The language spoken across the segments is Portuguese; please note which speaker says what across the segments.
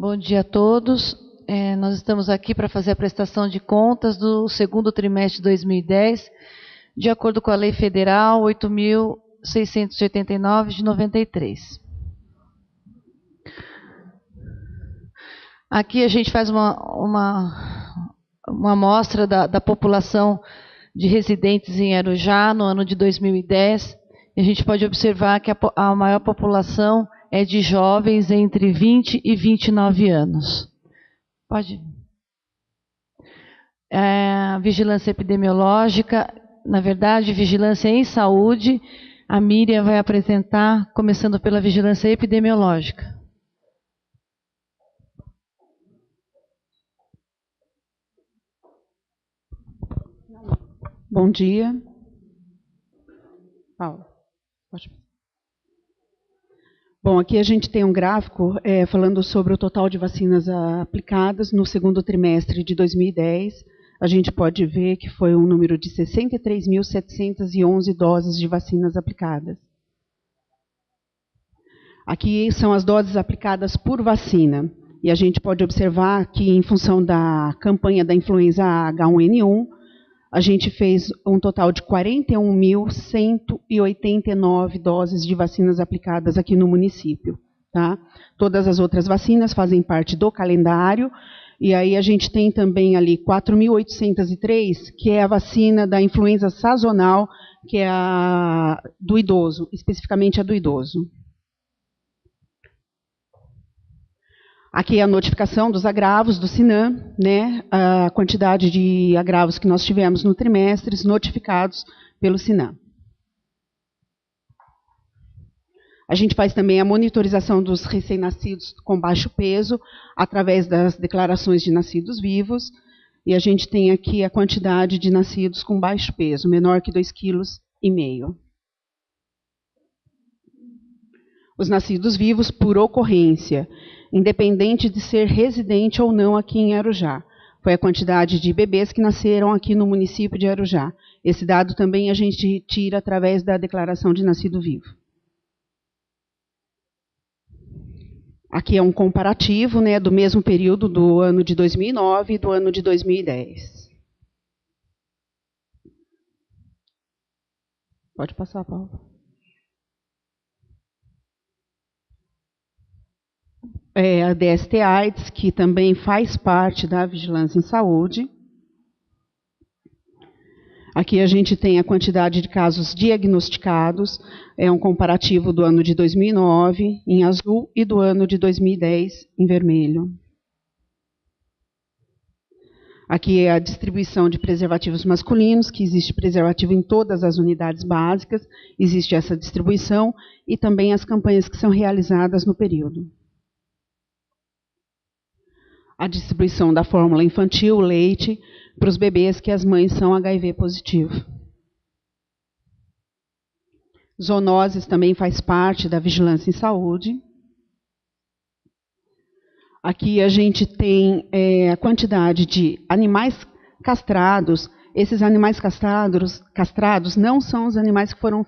Speaker 1: Bom dia a todos. Nós estamos aqui para fazer a prestação de contas do segundo trimestre de 2010, de acordo com a Lei Federal 8.689, de 93. Aqui a gente faz uma amostra da população de residentes em Arujá no ano de 2010. E a gente pode observar que a maior população é de jovens entre 20 e 29 anos. Pode. Vigilância epidemiológica, na verdade, vigilância em saúde. A Miriam vai apresentar, começando pela vigilância epidemiológica.
Speaker 2: Bom dia. Paula, pode. Bom, aqui a gente tem um gráfico falando sobre o total de vacinas aplicadas no segundo trimestre de 2010. A gente pode ver que foi um número de 63.711 doses de vacinas aplicadas. Aqui são as doses aplicadas por vacina. E a gente pode observar que, em função da campanha da influenza H1N1, a gente fez um total de 41.189 doses de vacinas aplicadas aqui no município. Tá? Todas as outras vacinas fazem parte do calendário, e aí a gente tem também ali 4.803, que é a vacina da influenza sazonal, que é a do idoso, especificamente a do idoso. Aqui é a notificação dos agravos do SINAM, né, a quantidade de agravos que nós tivemos no trimestre notificados pelo SINAM. A gente faz também a monitorização dos recém-nascidos com baixo peso, através das declarações de nascidos vivos, e a gente tem aqui a quantidade de nascidos com baixo peso, menor que 2,5 kg. Os nascidos vivos por ocorrência, independente de ser residente ou não aqui em Arujá. Foi a quantidade de bebês que nasceram aqui no município de Arujá. Esse dado também a gente tira através da declaração de nascido vivo. Aqui é um comparativo, né, do mesmo período do ano de 2009 e do ano de 2010. Pode passar, Paulo. A DST-AIDS, que também faz parte da vigilância em saúde. Aqui a gente tem a quantidade de casos diagnosticados, é um comparativo do ano de 2009, em azul, e do ano de 2010, em vermelho. Aqui é a distribuição de preservativos masculinos, que existe preservativo em todas as unidades básicas, existe essa distribuição, e também as campanhas que são realizadas no período. A distribuição da fórmula infantil, leite, para os bebês que as mães são HIV positivo. Zoonoses também faz parte da vigilância em saúde. Aqui a gente tem a quantidade de animais castrados. Esses animais castrados não são os animais que foram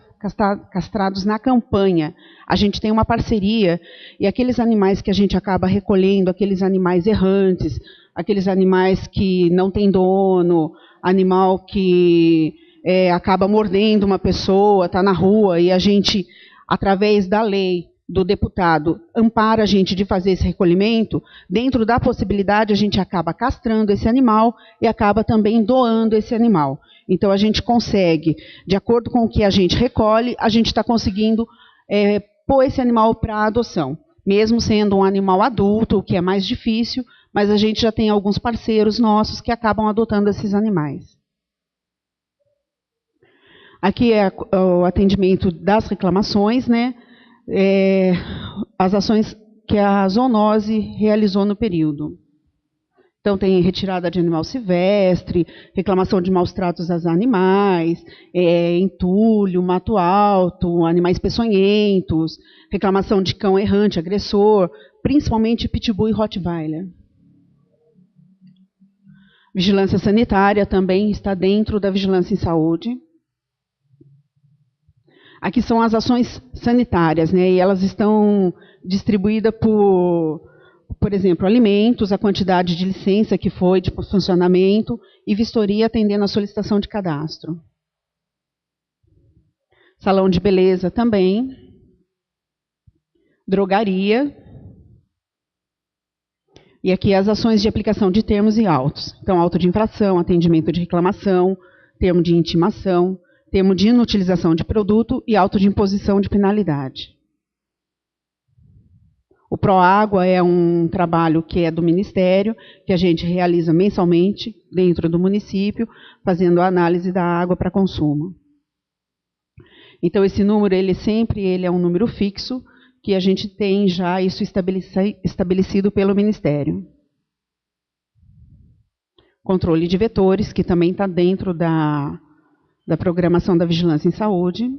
Speaker 2: castrados na campanha. A gente tem uma parceria, e aqueles animais que a gente acaba recolhendo, aqueles animais errantes, aqueles animais que não têm dono, animal que acaba mordendo uma pessoa, está na rua, e a gente, através da lei do deputado, ampara a gente de fazer esse recolhimento. Dentro da possibilidade, a gente acaba castrando esse animal e acaba também doando esse animal. Então, a gente consegue, de acordo com o que a gente recolhe, a gente está conseguindo pôr esse animal para adoção. Mesmo sendo um animal adulto, o que é mais difícil, mas a gente já tem alguns parceiros nossos que acabam adotando esses animais. Aqui é o atendimento das reclamações, né? As ações que a zoonose realizou no período. Então, tem retirada de animal silvestre, reclamação de maus tratos aos animais, entulho, mato alto, animais peçonhentos, reclamação de cão errante, agressor, principalmente pitbull e rottweiler. Vigilância sanitária também está dentro da vigilância em saúde. Aqui são as ações sanitárias, né? E elas estão distribuídas por exemplo, alimentos, a quantidade de licença que foi de funcionamento e vistoria atendendo a solicitação de cadastro. Salão de beleza também. Drogaria. E aqui as ações de aplicação de termos e autos. Então, auto de infração, atendimento de reclamação, termo de intimação, termo de inutilização de produto e auto de imposição de penalidade. O Proágua é um trabalho que é do Ministério, que a gente realiza mensalmente dentro do município, fazendo a análise da água para consumo. Então, esse número, ele é um número fixo, que a gente tem já isso estabelecido pelo Ministério. Controle de vetores, que também está dentro da programação da Vigilância em Saúde.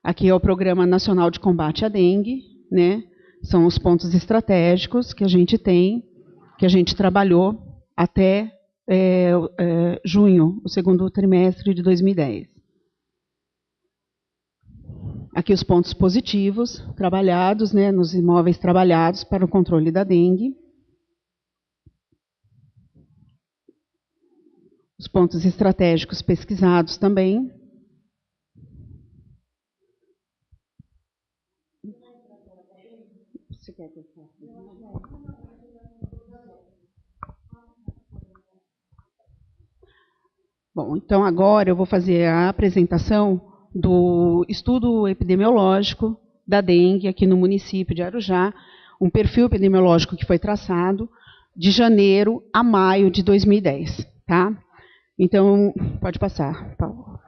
Speaker 2: Aqui é o Programa Nacional de Combate à Dengue, né? São os pontos estratégicos que a gente tem, que a gente trabalhou até junho, o segundo trimestre de 2010. Aqui os pontos positivos trabalhados, né, nos imóveis trabalhados para o controle da dengue. Os pontos estratégicos pesquisados também. Você quer que eu faça? Bom, então agora eu vou fazer a apresentação do estudo epidemiológico da dengue aqui no município de Arujá, um perfil epidemiológico que foi traçado de janeiro a maio de 2010, tá? Então, pode passar, Paulo.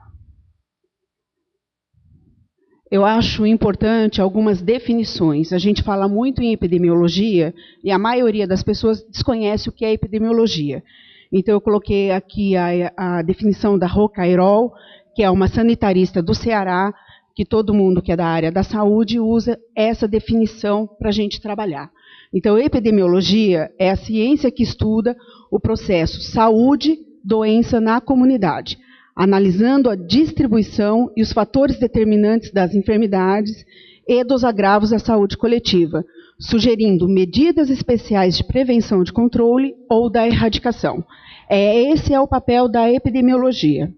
Speaker 2: Eu acho importante algumas definições. A gente fala muito em epidemiologia e a maioria das pessoas desconhece o que é epidemiologia. Então, eu coloquei aqui a definição da Rô Cairol, que é uma sanitarista do Ceará, que todo mundo que é da área da saúde usa essa definição para a gente trabalhar. Então, epidemiologia é a ciência que estuda o processo saúde, doença na comunidade, analisando a distribuição e os fatores determinantes das enfermidades e dos agravos à saúde coletiva, sugerindo medidas especiais de prevenção de controle ou da erradicação. Esse é o papel da epidemiologia.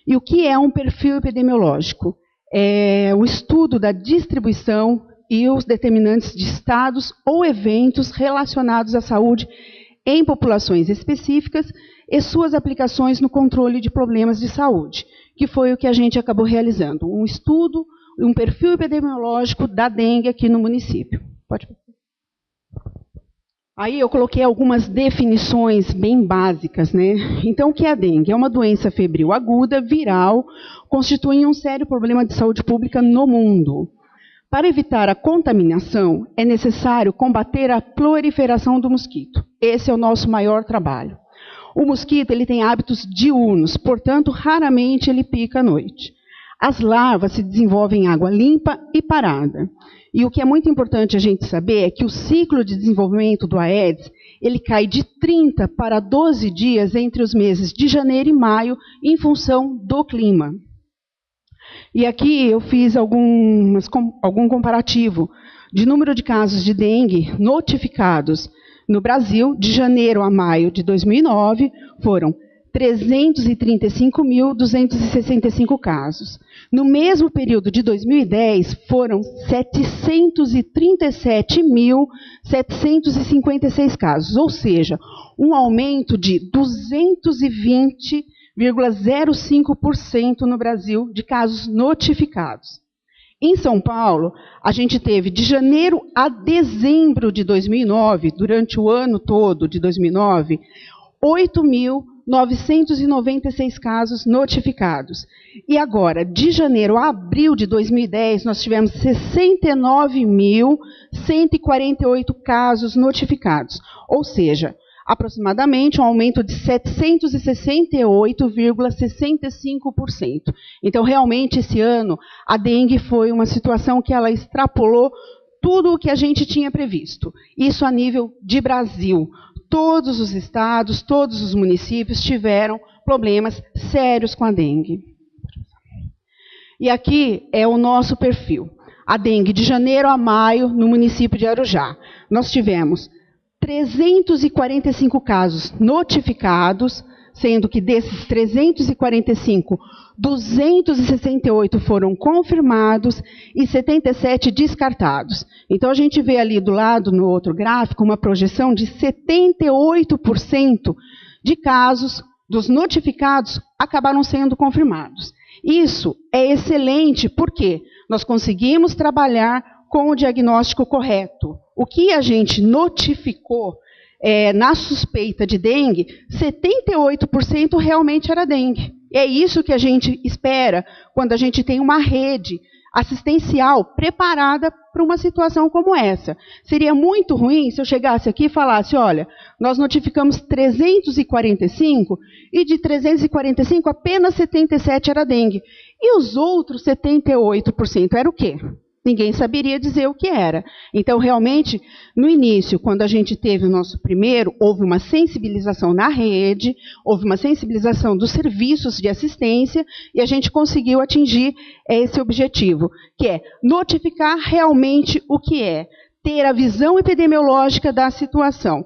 Speaker 2: E o que é um perfil epidemiológico? É o estudo da distribuição e os determinantes de estados ou eventos relacionados à saúde em populações específicas e suas aplicações no controle de problemas de saúde, que foi o que a gente acabou realizando. Um estudo, um perfil epidemiológico da dengue aqui no município. Pode. Aí eu coloquei algumas definições bem básicas, né? Então, o que é a dengue? É uma doença febril aguda, viral, constitui um sério problema de saúde pública no mundo. Para evitar a contaminação, é necessário combater a proliferação do mosquito. Esse é o nosso maior trabalho. O mosquito ele tem hábitos diurnos, portanto, raramente ele pica à noite. As larvas se desenvolvem em água limpa e parada. E o que é muito importante a gente saber é que o ciclo de desenvolvimento do Aedes, ele cai de 30 para 12 dias entre os meses de janeiro e maio, em função do clima. E aqui eu fiz algum comparativo de número de casos de dengue notificados no Brasil, de janeiro a maio de 2009, foram 335.265 casos. No mesmo período de 2010, foram 737.756 casos, ou seja, um aumento de 220,05% no Brasil de casos notificados. Em São Paulo, a gente teve de janeiro a dezembro de 2009, durante o ano todo de 2009, 8.996 casos notificados. E agora, de janeiro a abril de 2010, nós tivemos 69.148 casos notificados. Ou seja, aproximadamente um aumento de 768,65%. Então, realmente, esse ano, a dengue foi uma situação que ela extrapolou tudo o que a gente tinha previsto. Isso a nível de Brasil. Todos os estados, todos os municípios tiveram problemas sérios com a dengue. E aqui é o nosso perfil. a dengue de janeiro a maio no município de Arujá. Nós tivemos 345 casos notificados, sendo que desses 345, 268 foram confirmados e 77 descartados. Então, a gente vê ali do lado, no outro gráfico, uma projeção de 78% de casos dos notificados acabaram sendo confirmados. Isso é excelente, porque nós conseguimos trabalhar com o diagnóstico correto. O que a gente notificou na suspeita de dengue, 78% realmente era dengue. É isso que a gente espera quando a gente tem uma rede assistencial preparada para uma situação como essa. Seria muito ruim se eu chegasse aqui e falasse, olha, nós notificamos 345 e de 345 apenas 77 era dengue. E os outros 78% era o quê? Ninguém saberia dizer o que era. Então, realmente, no início, quando a gente teve o nosso primeiro, houve uma sensibilização na rede, houve uma sensibilização dos serviços de assistência, e a gente conseguiu atingir esse objetivo, que é notificar realmente o que é, ter a visão epidemiológica da situação.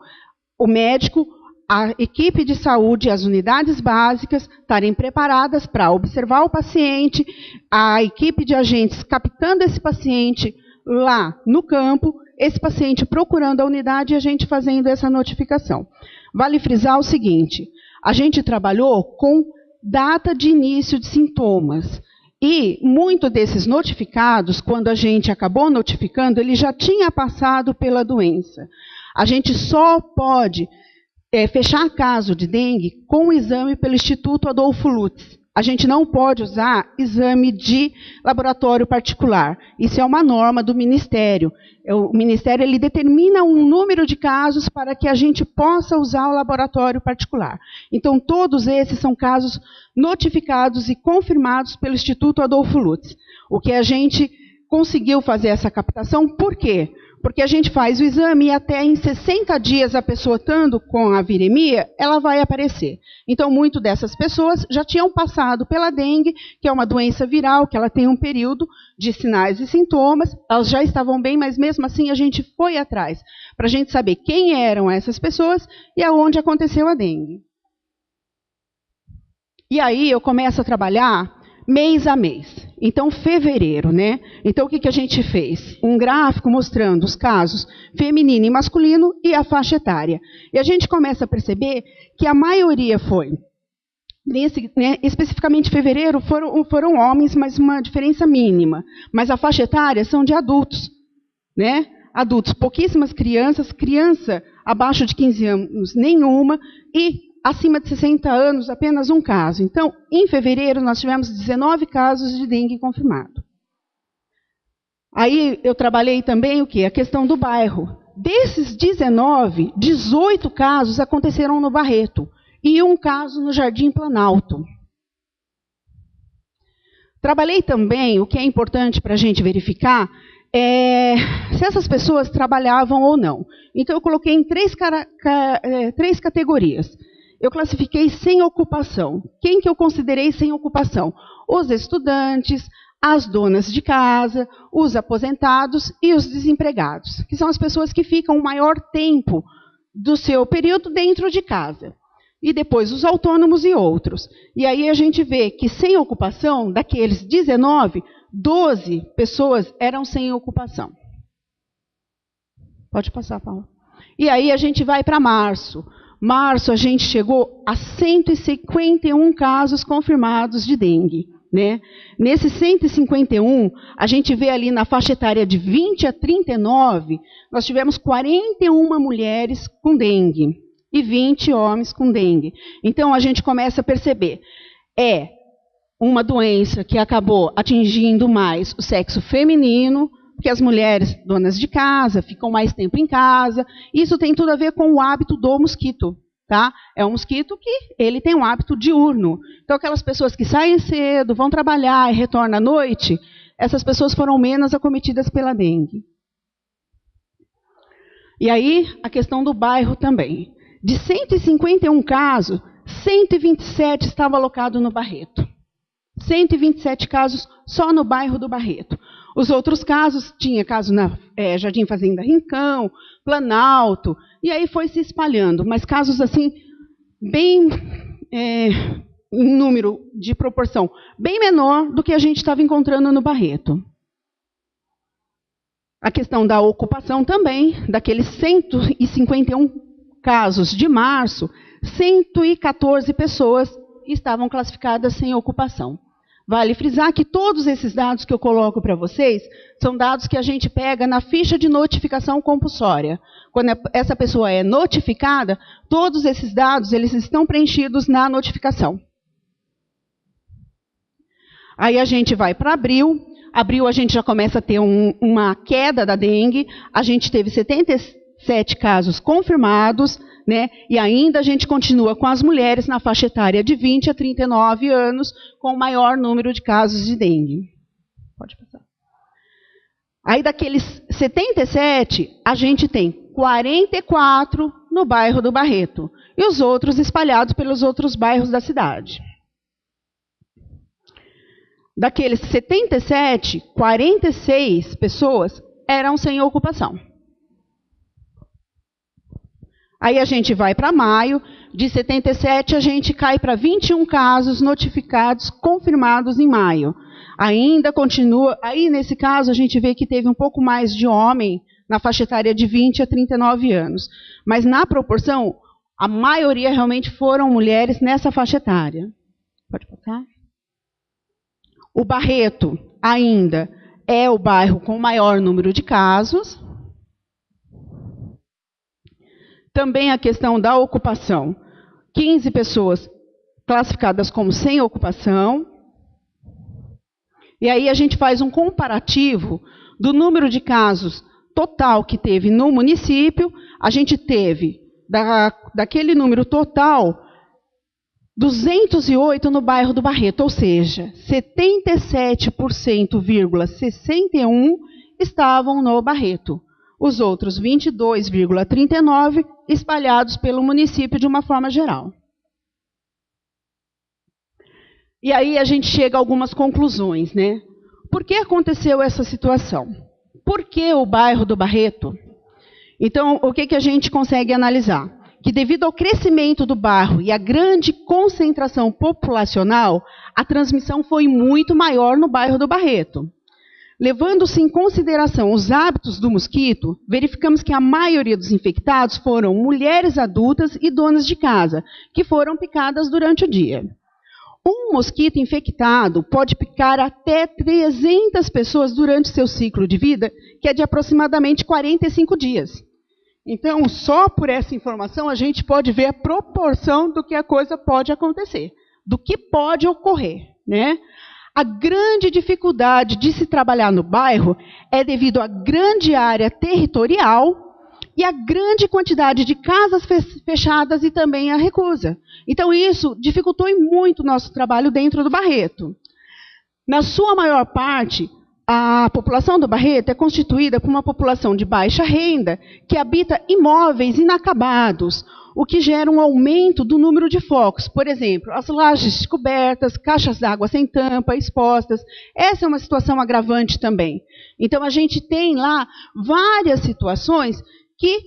Speaker 2: O médico, a equipe de saúde, as unidades básicas estarem preparadas para observar o paciente, a equipe de agentes captando esse paciente lá no campo, esse paciente procurando a unidade e a gente fazendo essa notificação. Vale frisar o seguinte, a gente trabalhou com data de início de sintomas. E muito desses notificados, quando a gente acabou notificando, ele já tinha passado pela doença. A gente só pode fechar caso de dengue com o exame pelo Instituto Adolfo Lutz. A gente não pode usar exame de laboratório particular. Isso é uma norma do Ministério. O Ministério ele determina um número de casos para que a gente possa usar o laboratório particular. Então, todos esses são casos notificados e confirmados pelo Instituto Adolfo Lutz. O que a gente conseguiu fazer essa captação, por quê? Porque a gente faz o exame e até em 60 dias a pessoa estando com a viremia, ela vai aparecer. Então, muitas dessas pessoas já tinham passado pela dengue, que é uma doença viral, que ela tem um período de sinais e sintomas, elas já estavam bem, mas mesmo assim a gente foi atrás, para a gente saber quem eram essas pessoas e aonde aconteceu a dengue. E aí eu começo a trabalhar mês a mês. Então, fevereiro, né? Então, o que a gente fez? Um gráfico mostrando os casos feminino e masculino e a faixa etária. E a gente começa a perceber que a maioria foi, especificamente em fevereiro, foram homens, mas uma diferença mínima. Mas a faixa etária são de adultos, né? Adultos, pouquíssimas crianças, criança abaixo de 15 anos, nenhuma, e acima de 60 anos, apenas um caso. Então, em fevereiro, nós tivemos 19 casos de dengue confirmado. Aí, eu trabalhei também o quê? A questão do bairro. Desses 19, 18 casos aconteceram no Barreto e um caso no Jardim Planalto. Trabalhei também, o que é importante para a gente verificar, se essas pessoas trabalhavam ou não. Então, eu coloquei em três categorias. Eu classifiquei sem ocupação. Quem que eu considerei sem ocupação? Os estudantes, as donas de casa, os aposentados e os desempregados, que são as pessoas que ficam o maior tempo do seu período dentro de casa. E depois os autônomos e outros. E aí a gente vê que sem ocupação, daqueles 19, 12 pessoas eram sem ocupação. Pode passar, Paula. E aí a gente vai para março. Março, a gente chegou a 151 casos confirmados de dengue. Né? Nesses 151, a gente vê ali na faixa etária de 20 a 39, nós tivemos 41 mulheres com dengue e 20 homens com dengue. Então, a gente começa a perceber, é uma doença que acabou atingindo mais o sexo feminino, porque as mulheres donas de casa ficam mais tempo em casa. Isso tem tudo a ver com o hábito do mosquito. Tá? É um mosquito que ele tem um hábito diurno. Então, aquelas pessoas que saem cedo, vão trabalhar e retornam à noite, essas pessoas foram menos acometidas pela dengue. E aí, a questão do bairro também. De 151 casos, 127 estavam alocados no Barreto. 127 casos só no bairro do Barreto. Os outros casos, tinha caso na Jardim Fazenda Rincão, Planalto, e aí foi se espalhando. Mas casos assim, bem em número de proporção, bem menor do que a gente estava encontrando no Barreto. A questão da ocupação também, daqueles 151 casos de março, 114 pessoas estavam classificadas sem ocupação. Vale frisar que todos esses dados que eu coloco para vocês são dados que a gente pega na ficha de notificação compulsória. Quando essa pessoa é notificada, todos esses dados eles estão preenchidos na notificação. Aí a gente vai para abril. Abril a gente já começa a ter uma queda da dengue. A gente teve 77 casos confirmados, né? E ainda a gente continua com as mulheres na faixa etária de 20 a 39 anos, com o maior número de casos de dengue. Pode passar. Aí daqueles 77, a gente tem 44 no bairro do Barreto, e os outros espalhados pelos outros bairros da cidade. Daqueles 77, 46 pessoas eram sem ocupação. Aí a gente vai para maio, de 77 a gente cai para 21 casos notificados, confirmados em maio. Ainda continua, aí nesse caso a gente vê que teve um pouco mais de homem na faixa etária de 20 a 39 anos. Mas na proporção, a maioria realmente foram mulheres nessa faixa etária. Pode passar? O Barreto ainda é o bairro com o maior número de casos. Também a questão da ocupação. 15 pessoas classificadas como sem ocupação. E aí a gente faz um comparativo do número de casos total que teve no município. A gente teve, daquele número total, 208 no bairro do Barreto, ou seja, 77,61% estavam no Barreto. Os outros 22,39% espalhados pelo município de uma forma geral. E aí a gente chega a algumas conclusões, né? Por que aconteceu essa situação? Por que o bairro do Barreto? Então, o que a gente consegue analisar? Que devido ao crescimento do bairro e à grande concentração populacional, a transmissão foi muito maior no bairro do Barreto. Levando-se em consideração os hábitos do mosquito, verificamos que a maioria dos infectados foram mulheres adultas e donas de casa, que foram picadas durante o dia. Um mosquito infectado pode picar até 300 pessoas durante seu ciclo de vida, que é de aproximadamente 45 dias. Então, só por essa informação, a gente pode ver a proporção do que a coisa pode acontecer, do que pode ocorrer, né? A grande dificuldade de se trabalhar no bairro é devido à grande área territorial e à grande quantidade de casas fechadas e também a recusa. Então, isso dificultou muito o nosso trabalho dentro do Barreto. Na sua maior parte, a população do Barreto é constituída por uma população de baixa renda que habita imóveis inacabados, o que gera um aumento do número de focos. Por exemplo, as lajes descobertas, caixas d'água sem tampa, expostas. Essa é uma situação agravante também. Então, a gente tem lá várias situações que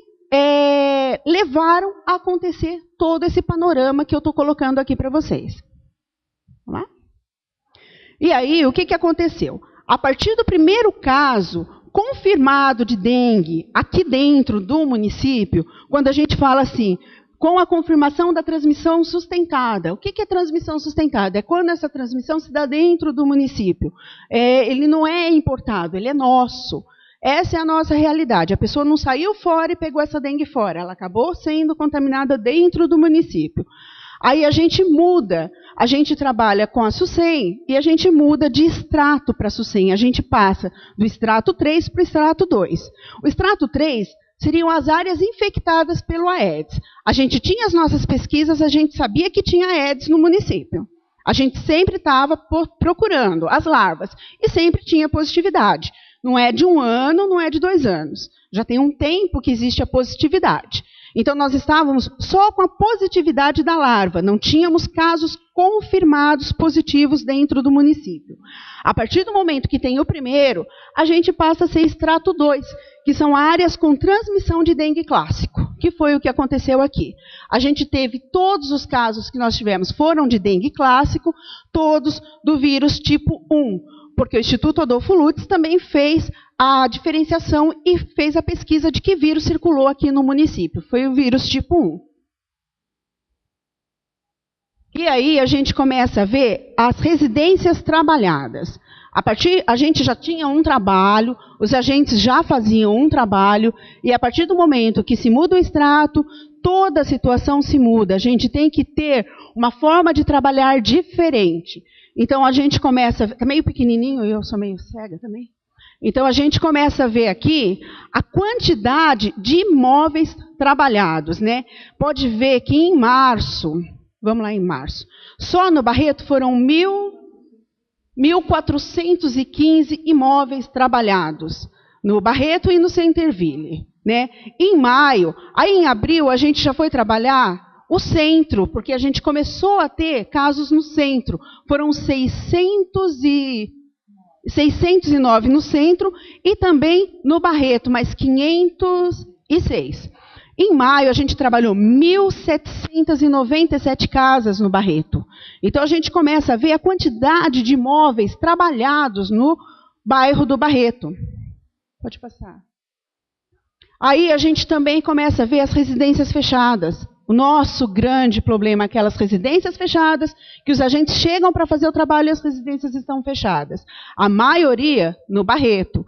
Speaker 2: levaram a acontecer todo esse panorama que eu estou colocando aqui para vocês. Vamos lá? E aí, o que aconteceu? A partir do primeiro caso confirmado de dengue aqui dentro do município, quando a gente fala assim, com a confirmação da transmissão sustentada. O que é transmissão sustentada? É quando essa transmissão se dá dentro do município. Ele não é importado, ele é nosso. Essa é a nossa realidade. A pessoa não saiu fora e pegou essa dengue fora. Ela acabou sendo contaminada dentro do município. Aí a gente muda, a gente trabalha com a SUSEM e a gente muda de extrato para a SUSEM. A gente passa do extrato 3 para o extrato 2. O extrato 3 seriam as áreas infectadas pelo Aedes. A gente tinha as nossas pesquisas, a gente sabia que tinha Aedes no município. A gente sempre estava procurando as larvas e sempre tinha positividade. Não é de 1 ano, não é de 2 anos. Já tem um tempo que existe a positividade. Então, nós estávamos só com a positividade da larva, não tínhamos casos confirmados positivos dentro do município. A partir do momento que tem o primeiro, a gente passa a ser extrato 2, que são áreas com transmissão de dengue clássico, que foi o que aconteceu aqui. A gente teve todos os casos que nós tivemos foram de dengue clássico, todos do vírus tipo 1, porque o Instituto Adolfo Lutz também fez a diferenciação e fez a pesquisa de que vírus circulou aqui no município. Foi o vírus tipo 1. E aí a gente começa a ver as residências trabalhadas. A gente já tinha um trabalho, os agentes já faziam um trabalho, e a partir do momento que se muda o extrato, toda a situação se muda. A gente tem que ter uma forma de trabalhar diferente. Então a gente começa, é meio pequenininho, eu sou meio cega também. Então a gente começa a ver aqui a quantidade de imóveis trabalhados, né? Pode ver que em março, vamos lá em março, só no Barreto foram 1.415 imóveis trabalhados, no Barreto e no Centerville, né? Em maio, aí em abril a gente já foi trabalhar o centro, porque a gente começou a ter casos no centro. Foram 609 no centro e também no Barreto, mais 506. Em maio, a gente trabalhou 1.797 casas no Barreto. Então, a gente começa a ver a quantidade de imóveis trabalhados no bairro do Barreto. Pode passar. Aí, a gente também começa a ver as residências fechadas. O nosso grande problema é aquelas residências fechadas, que os agentes chegam para fazer o trabalho e as residências estão fechadas. A maioria no Barreto,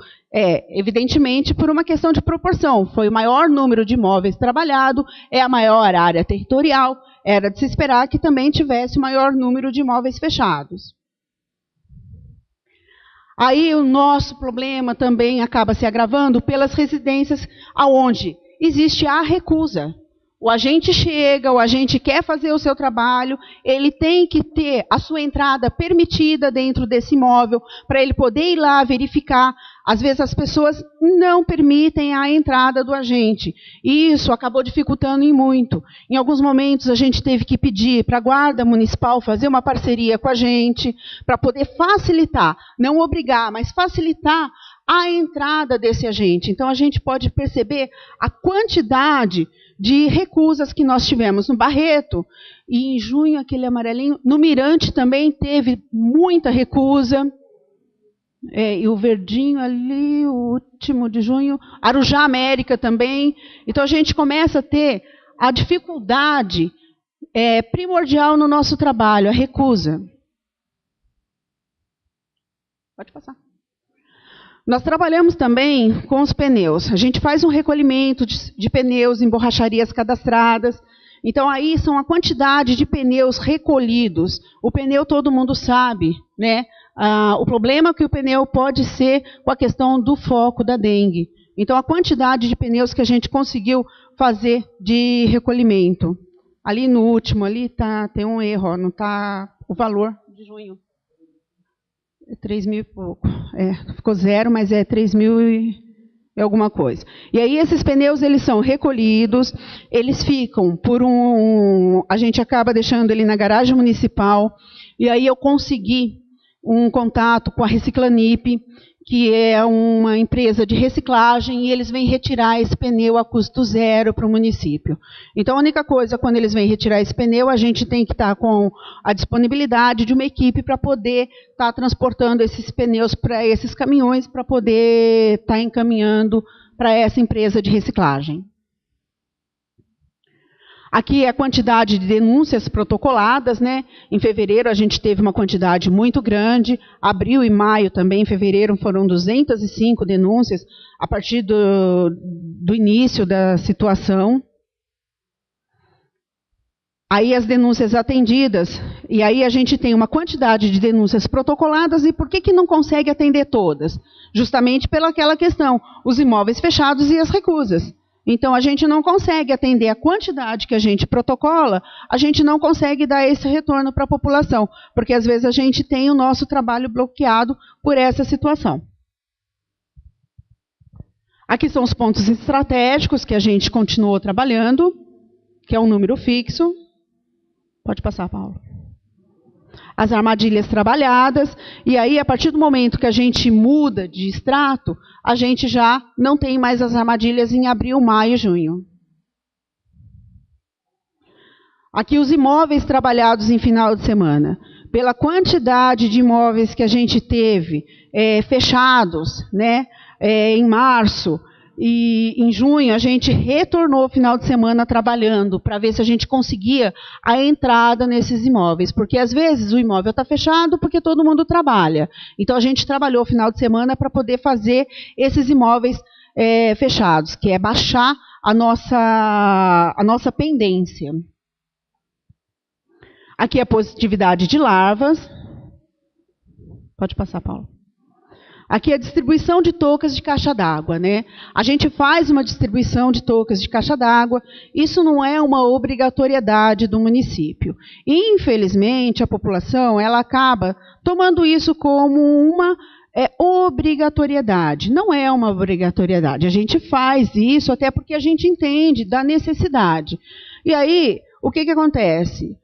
Speaker 2: evidentemente, por uma questão de proporção. Foi o maior número de imóveis trabalhado, é a maior área territorial, era de se esperar que também tivesse o maior número de imóveis fechados. Aí o nosso problema também acaba se agravando pelas residências aonde existe a recusa. O agente chega, o agente quer fazer o seu trabalho, ele tem que ter a sua entrada permitida dentro desse imóvel, para ele poder ir lá verificar. Às vezes as pessoas não permitem a entrada do agente. E isso acabou dificultando em muito. Em alguns momentos a gente teve que pedir para a Guarda Municipal fazer uma parceria com a gente, para poder facilitar, não obrigar, mas facilitar a entrada desse agente. Então a gente pode perceber a quantidade de recusas que nós tivemos no Barreto, e em junho, aquele amarelinho, no Mirante também teve muita recusa, e o verdinho ali, o último de junho, Arujá América também. Então a gente começa a ter a dificuldade primordial no nosso trabalho, a recusa. Pode passar. Nós trabalhamos também com os pneus. A gente faz um recolhimento de pneus em borracharias cadastradas. Então, aí são a quantidade de pneus recolhidos. O pneu todo mundo sabe, né? O problema é que o pneu pode ser com a questão do foco da dengue. Então, a quantidade de pneus que a gente conseguiu fazer de recolhimento. Ali no último, ali tem um erro, ó, não está o valor de junho. É 3 mil e pouco. Ficou 0, mas é 3 mil e alguma coisa. E aí esses pneus, eles são recolhidos, eles ficam a gente acaba deixando ele na garagem municipal, e aí eu consegui um contato com a Reciclanip, que é uma empresa de reciclagem, e eles vêm retirar esse pneu a custo zero para o município. Então, a única coisa, quando eles vêm retirar esse pneu, a gente tem que estar com a disponibilidade de uma equipe para poder estar transportando esses pneus para esses caminhões, para poder estar encaminhando para essa empresa de reciclagem. Aqui é a quantidade de denúncias protocoladas, né? Em fevereiro a gente teve uma quantidade muito grande, abril e maio também, em fevereiro foram 205 denúncias, a partir do início da situação. Aí as denúncias atendidas, e aí a gente tem uma quantidade de denúncias protocoladas, e por que não consegue atender todas? Justamente pelaquela questão, os imóveis fechados e as recusas. Então, a gente não consegue atender a quantidade que a gente protocola, a gente não consegue dar esse retorno para a população, porque às vezes a gente tem o nosso trabalho bloqueado por essa situação. Aqui são os pontos estratégicos que a gente continuou trabalhando, que é um número fixo. Pode passar, Paulo. As armadilhas trabalhadas, e aí, a partir do momento que a gente muda de extrato, a gente já não tem mais as armadilhas em abril, maio e junho. Aqui os imóveis trabalhados em final de semana. Pela quantidade de imóveis que a gente teve fechados, né, em março e em junho, a gente retornou o final de semana trabalhando para ver se a gente conseguia a entrada nesses imóveis. Porque às vezes o imóvel está fechado porque todo mundo trabalha. Então a gente trabalhou o final de semana para poder fazer esses imóveis fechados, que é baixar a nossa pendência. Aqui é a positividade de larvas. Pode passar, Paulo. Aqui é a distribuição de toucas de caixa d'água, né? A gente faz uma distribuição de toucas de caixa d'água, isso não é uma obrigatoriedade do município. E, infelizmente, a população ela acaba tomando isso como uma obrigatoriedade. Não é uma obrigatoriedade. A gente faz isso até porque a gente entende da necessidade. E aí, o que acontece?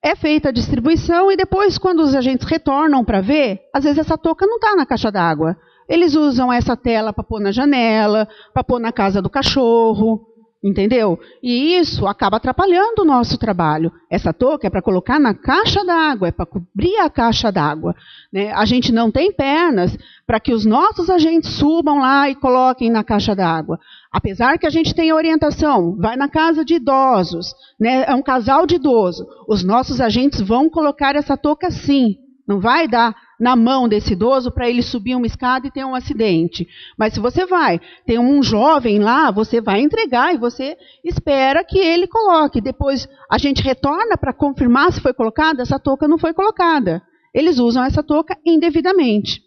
Speaker 2: É feita a distribuição e depois, quando os agentes retornam para ver, às vezes essa touca não está na caixa d'água. Eles usam essa tela para pôr na janela, para pôr na casa do cachorro, entendeu? E isso acaba atrapalhando o nosso trabalho. Essa touca é para colocar na caixa d'água, é para cobrir a caixa d'água, né? A gente não tem pernas para que os nossos agentes subam lá e coloquem na caixa d'água. Apesar que a gente tem orientação, vai na casa de idosos, né? É um casal de idoso. Os nossos agentes vão colocar essa touca sim. Não vai dar na mão desse idoso para ele subir uma escada e ter um acidente. Mas se você tem um jovem lá, você vai entregar e você espera que ele coloque. Depois a gente retorna para confirmar se foi colocada, essa touca não foi colocada. Eles usam essa touca indevidamente.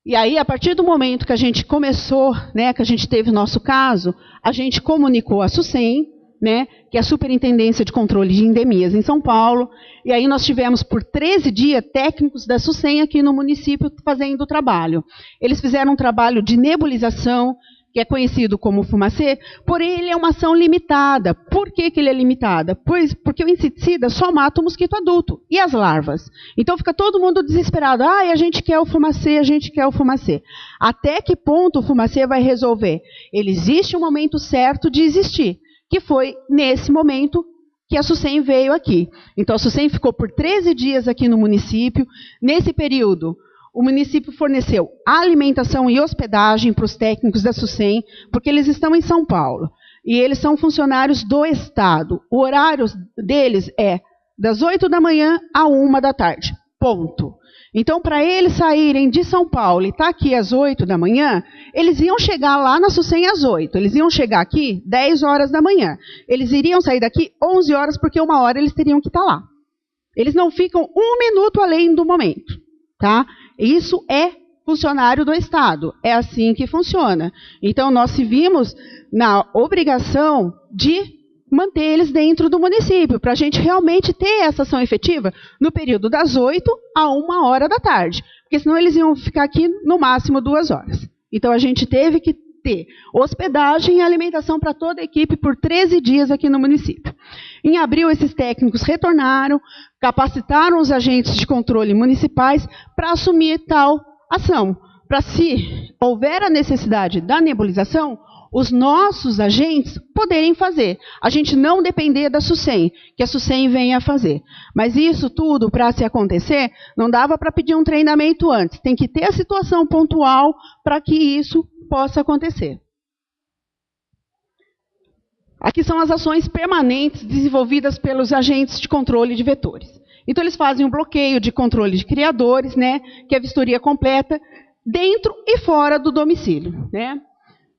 Speaker 2: E aí, a partir do momento que a gente começou, né, que a gente teve o nosso caso, a gente comunicou a SUSEM, né, que é a Superintendência de Controle de Endemias em São Paulo, e aí nós tivemos por 13 dias técnicos da SUSEM aqui no município fazendo o trabalho. Eles fizeram um trabalho de nebulização, que é conhecido como fumacê, porém ele é uma ação limitada. Por que ele é limitada? Porque o inseticida só mata o mosquito adulto e as larvas. Então fica todo mundo desesperado. A gente quer o fumacê, a gente quer o fumacê. Até que ponto o fumacê vai resolver? Ele existe um momento certo de existir, que foi nesse momento que a SUSEM veio aqui. Então a SUSEM ficou por 13 dias aqui no município. Nesse período, o município forneceu alimentação e hospedagem para os técnicos da SUSEM, porque eles estão em São Paulo. E eles são funcionários do Estado. O horário deles é das 8 da manhã à 1 da tarde. Ponto. Então, para eles saírem de São Paulo e estar aqui às 8 da manhã, eles iam chegar lá na SUSEM às 8. Eles iam chegar aqui 10 horas da manhã. Eles iriam sair daqui 11 horas, porque 1 hora eles teriam que estar lá. Eles não ficam 1 minuto além do momento. Tá? Isso é funcionário do Estado. É assim que funciona. Então, nós se vimos na obrigação de manter eles dentro do município, para a gente realmente ter essa ação efetiva no período das 8 a 1 hora da tarde. Porque senão eles iam ficar aqui no máximo 2 horas. Então, a gente teve que ter hospedagem e alimentação para toda a equipe por 13 dias aqui no município. Em abril, esses técnicos retornaram, capacitaram os agentes de controle municipais para assumir tal ação. Para, se houver a necessidade da nebulização, os nossos agentes poderem fazer. A gente não depender da SUSEM, que a SUSEM venha a fazer. Mas isso tudo, para se acontecer, não dava para pedir um treinamento antes. Tem que ter a situação pontual para que isso possa acontecer. Aqui são as ações permanentes desenvolvidas pelos agentes de controle de vetores. Então, eles fazem um bloqueio de controle de criadores, né, que é a vistoria completa, dentro e fora do domicílio, né?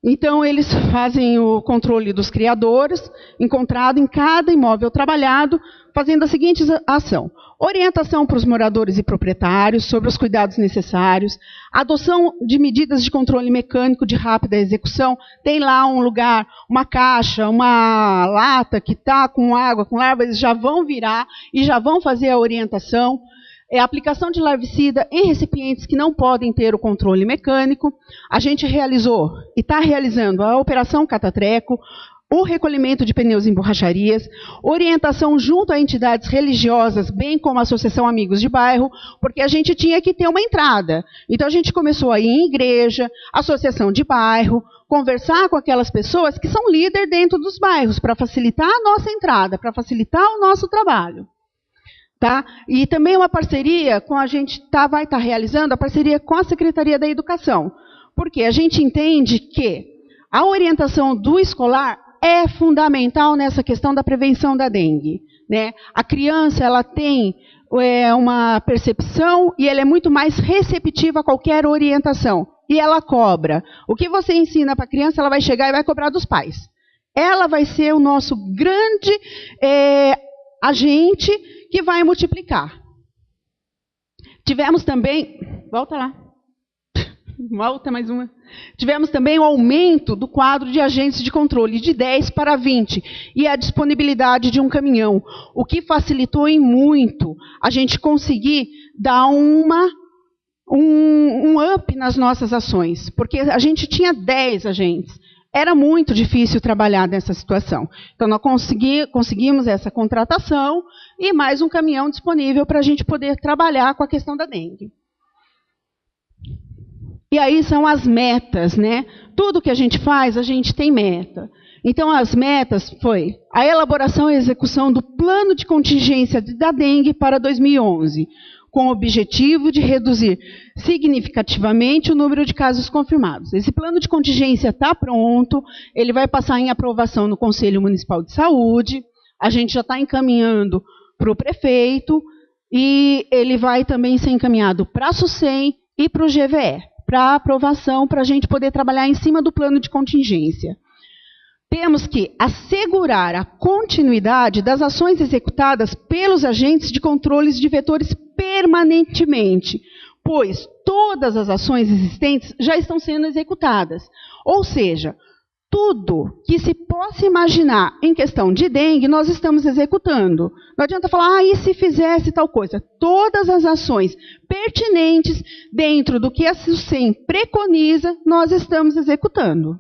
Speaker 2: Então, eles fazem o controle dos criadores, encontrado em cada imóvel trabalhado, fazendo a seguinte ação: orientação para os moradores e proprietários sobre os cuidados necessários, adoção de medidas de controle mecânico de rápida execução. Tem lá um lugar, uma caixa, uma lata que está com água, com larva, eles já vão virar e já vão fazer a orientação. é a aplicação de larvicida em recipientes que não podem ter o controle mecânico. A gente realizou e está realizando a Operação Catatreco, o recolhimento de pneus em borracharias, orientação junto a entidades religiosas, bem como a Associação Amigos de Bairro, porque a gente tinha que ter uma entrada. Então a gente começou a ir em igreja, associação de bairro, conversar com aquelas pessoas que são líder dentro dos bairros, para facilitar a nossa entrada, para facilitar o nosso trabalho. Tá? E também uma parceria com a gente vai estar realizando a parceria com a Secretaria da Educação, porque a gente entende que a orientação do escolar é fundamental nessa questão da prevenção da dengue, né? A criança ela tem uma percepção e ela é muito mais receptiva a qualquer orientação. E ela cobra. O que você ensina para a criança, ela vai chegar e vai cobrar dos pais. Ela vai ser o nosso grande agente que vai multiplicar. Tivemos também... Volta lá. Volta mais uma. Tivemos também o aumento do quadro de agentes de controle de 10 para 20 e a disponibilidade de um caminhão, o que facilitou em muito a gente conseguir dar um up nas nossas ações, porque a gente tinha 10 agentes. Era muito difícil trabalhar nessa situação. Então, nós conseguimos essa contratação e mais um caminhão disponível para a gente poder trabalhar com a questão da dengue. E aí são as metas, né? Tudo que a gente faz, a gente tem meta. Então, as metas foi a elaboração e execução do plano de contingência da dengue para 2011, com o objetivo de reduzir significativamente o número de casos confirmados. Esse plano de contingência está pronto, ele vai passar em aprovação no Conselho Municipal de Saúde, a gente já está encaminhando para o prefeito, e ele vai também ser encaminhado para a SUSEM e para o GVE, para aprovação, para a gente poder trabalhar em cima do plano de contingência. Temos que assegurar a continuidade das ações executadas pelos agentes de controles de vetores permanentemente, pois todas as ações existentes já estão sendo executadas. Ou seja, tudo que se possa imaginar em questão de dengue, nós estamos executando. Não adianta falar, e se fizesse tal coisa? Todas as ações pertinentes dentro do que a SUSEM preconiza, nós estamos executando.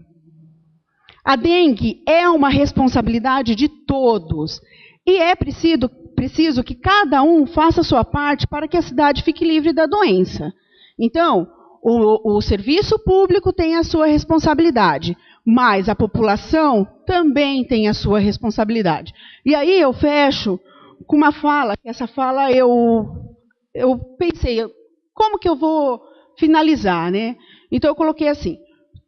Speaker 2: A dengue é uma responsabilidade de todos. E é preciso que cada um faça a sua parte para que a cidade fique livre da doença. Então, o serviço público tem a sua responsabilidade, mas a população também tem a sua responsabilidade. E aí eu fecho com uma fala, que essa fala eu pensei, como que eu vou finalizar, né? Então eu coloquei assim,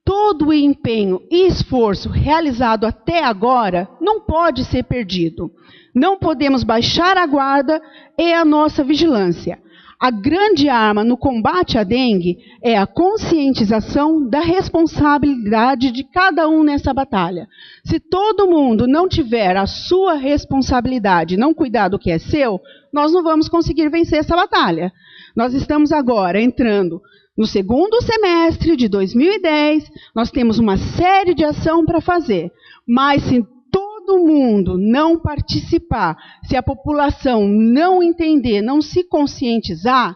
Speaker 2: todo o empenho e esforço realizado até agora não pode ser perdido. Não podemos baixar a guarda e a nossa vigilância. A grande arma no combate à dengue é a conscientização da responsabilidade de cada um nessa batalha. Se todo mundo não tiver a sua responsabilidade, não cuidar do que é seu, nós não vamos conseguir vencer essa batalha. Nós estamos agora entrando no segundo semestre de 2010, nós temos uma série de ação para fazer, mas se todo mundo não participar, se a população não entender, não se conscientizar,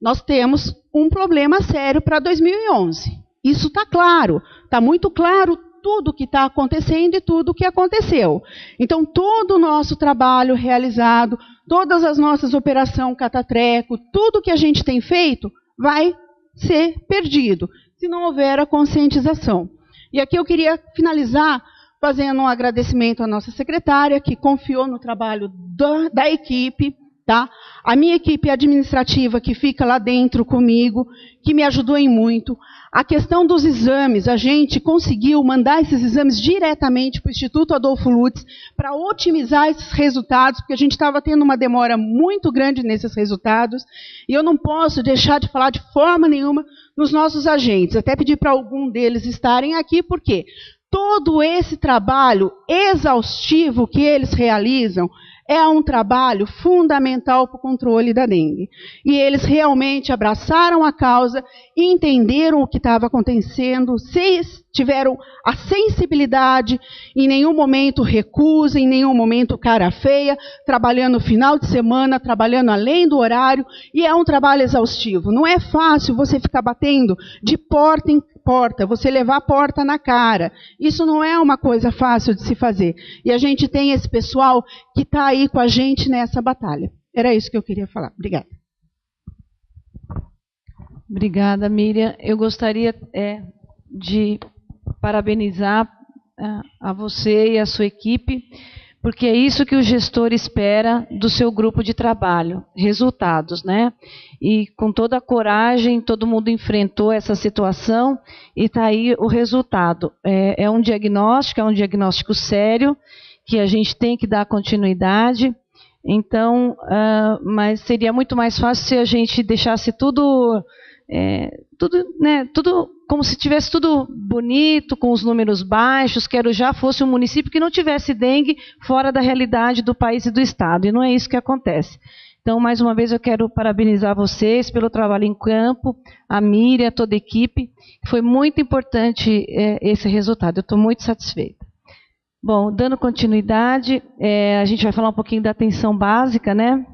Speaker 2: nós temos um problema sério para 2011. Isso está claro, está muito claro tudo o que está acontecendo e tudo o que aconteceu. Então, todo o nosso trabalho realizado, todas as nossas operações Catatreco, tudo que a gente tem feito, vai ser perdido, se não houver a conscientização. E aqui eu queria finalizar fazendo um agradecimento à nossa secretária, que confiou no trabalho da equipe, tá? A minha equipe administrativa, que fica lá dentro comigo, que me ajudou em muito. A questão dos exames, a gente conseguiu mandar esses exames diretamente para o Instituto Adolfo Lutz, para otimizar esses resultados, porque a gente estava tendo uma demora muito grande nesses resultados, e eu não posso deixar de falar de forma nenhuma nos nossos agentes, até pedir para algum deles estarem aqui, por quê? Todo esse trabalho exaustivo que eles realizam é um trabalho fundamental para o controle da dengue. E eles realmente abraçaram a causa, entenderam o que estava acontecendo, tiveram a sensibilidade, em nenhum momento recusa, em nenhum momento cara feia, trabalhando final de semana, trabalhando além do horário, e é um trabalho exaustivo. Não é fácil você ficar batendo de porta em porta, você levar a porta na cara. Isso não é uma coisa fácil de se fazer. E a gente tem esse pessoal que está aí com a gente nessa batalha. Era isso que eu queria falar. Obrigada.
Speaker 1: Obrigada, Miriam. Eu gostaria de parabenizar a você e a sua equipe, porque é isso que o gestor espera do seu grupo de trabalho, resultados, né? E com toda a coragem, todo mundo enfrentou essa situação e está aí o resultado. É um diagnóstico sério, que a gente tem que dar continuidade. Então, mas seria muito mais fácil se a gente deixasse tudo como se tivesse tudo bonito, com os números baixos, que Arujá fosse um município que não tivesse dengue fora da realidade do país e do estado. E não é isso que acontece. Então, mais uma vez, eu quero parabenizar vocês pelo trabalho em campo, a Miriam, toda a equipe. Foi muito importante esse resultado. Eu estou muito satisfeita. Bom, dando continuidade, a gente vai falar um pouquinho da atenção básica, né?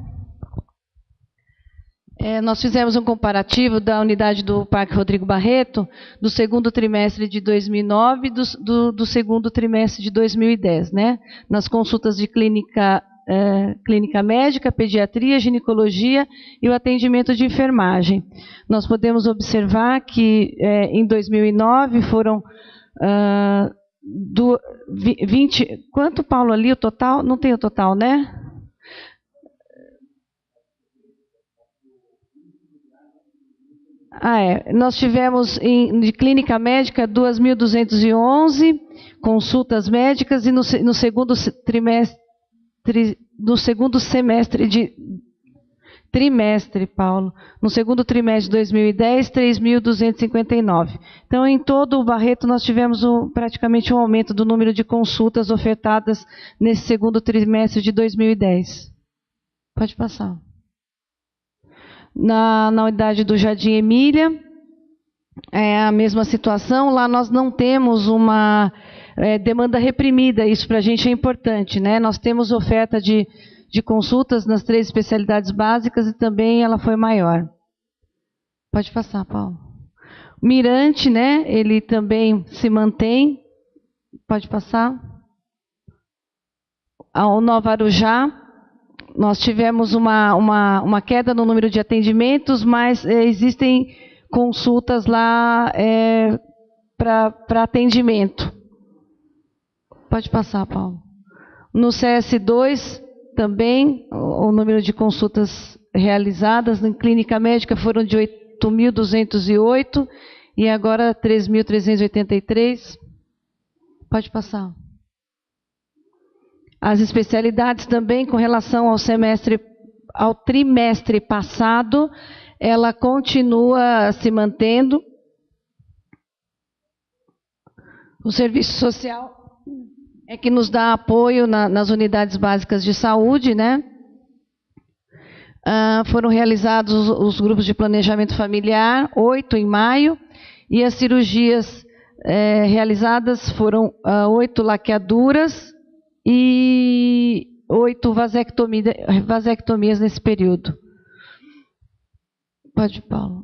Speaker 1: Nós fizemos um comparativo da unidade do Parque Rodrigo Barreto do segundo trimestre de 2009 e do segundo trimestre de 2010, né? Nas consultas de clínica médica, pediatria, ginecologia e o atendimento de enfermagem. Nós podemos observar que em 2009 foram 20... Quanto, Paulo, ali o total? Não tem o total, né? Nós tivemos de clínica médica 2.211 consultas médicas e no segundo trimestre, Paulo, no segundo trimestre de 2010, 3.259. Então, em todo o Barreto, nós tivemos praticamente um aumento do número de consultas ofertadas nesse segundo trimestre de 2010. Pode passar. Na unidade do Jardim Emília, é a mesma situação. Lá nós não temos uma demanda reprimida, isso para a gente é importante, né? Nós temos oferta de consultas nas 3 especialidades básicas e também ela foi maior. Pode passar, Paulo. Mirante, né? Ele também se mantém. Pode passar. O Nova Arujá, nós tivemos uma queda no número de atendimentos, mas existem consultas lá para atendimento. Pode passar, Paulo. No CS2, também, o número de consultas realizadas em clínica médica foram de 8.208 e agora 3.383. Pode passar. As especialidades também, com relação ao trimestre passado, ela continua se mantendo. O serviço social é que nos dá apoio nas unidades básicas de saúde, né? Foram realizados os grupos de planejamento familiar, 8 em maio, e as cirurgias realizadas foram 8 laqueaduras e 8 vasectomias nesse período. Pode, Paulo.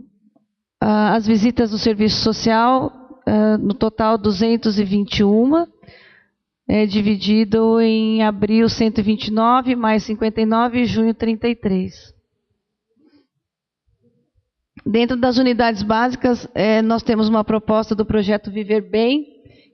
Speaker 1: As visitas do serviço social, no total 221, dividido em abril 129, maio 59 e junho 33. Dentro das unidades básicas, nós temos uma proposta do projeto Viver Bem,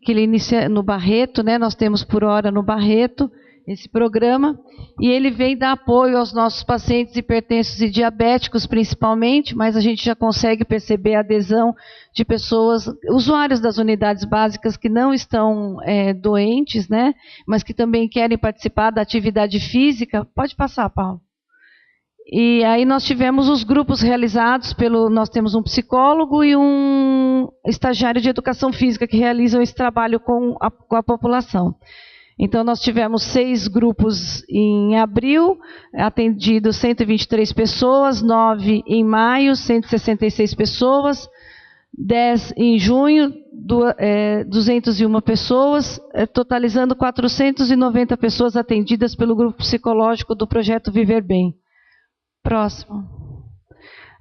Speaker 1: que ele inicia no Barreto, né? Nós temos por hora no Barreto esse programa, e ele vem dar apoio aos nossos pacientes hipertensos e diabéticos, principalmente, mas a gente já consegue perceber a adesão de pessoas, usuários das unidades básicas que não estão doentes, né? Mas que também querem participar da atividade física. Pode passar, Paulo. E aí nós tivemos os grupos realizados nós temos um psicólogo e um estagiário de educação física que realizam esse trabalho com a população. Então, nós tivemos 6 grupos em abril, atendido 123 pessoas, 9 em maio, 166 pessoas, 10 em junho, 201 pessoas, totalizando 490 pessoas atendidas pelo grupo psicológico do projeto Viver Bem. Próximo.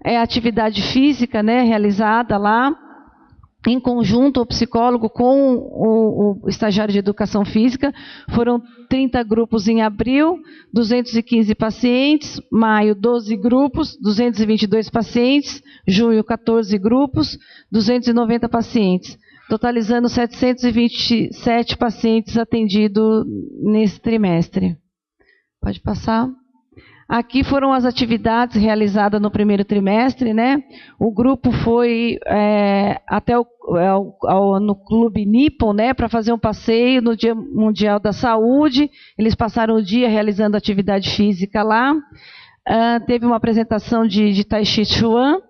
Speaker 1: É a atividade física, né, realizada lá, em conjunto, o psicólogo com o estagiário de educação física. Foram 30 grupos em abril, 215 pacientes, maio 12 grupos, 222 pacientes, junho 14 grupos, 290 pacientes, totalizando 727 pacientes atendidos nesse trimestre. Pode passar. Aqui foram as atividades realizadas no primeiro trimestre, né? O grupo foi até no Clube Nippon, né, para fazer um passeio no Dia Mundial da Saúde. Eles passaram o dia realizando atividade física lá. Teve uma apresentação de Tai Chi Chuan,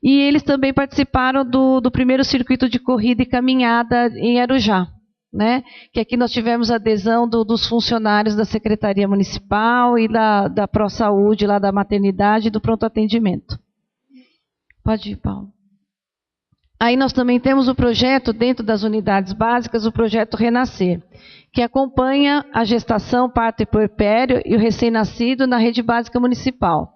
Speaker 1: e eles também participaram do primeiro circuito de corrida e caminhada em Arujá, né? Que aqui nós tivemos adesão dos funcionários da Secretaria Municipal e da Pró-Saúde, lá da maternidade e do pronto atendimento. Pode ir, Paulo. Aí nós também temos o projeto, dentro das unidades básicas, o projeto Renascer, que acompanha a gestação, parto e puerpério e o recém-nascido na rede básica municipal.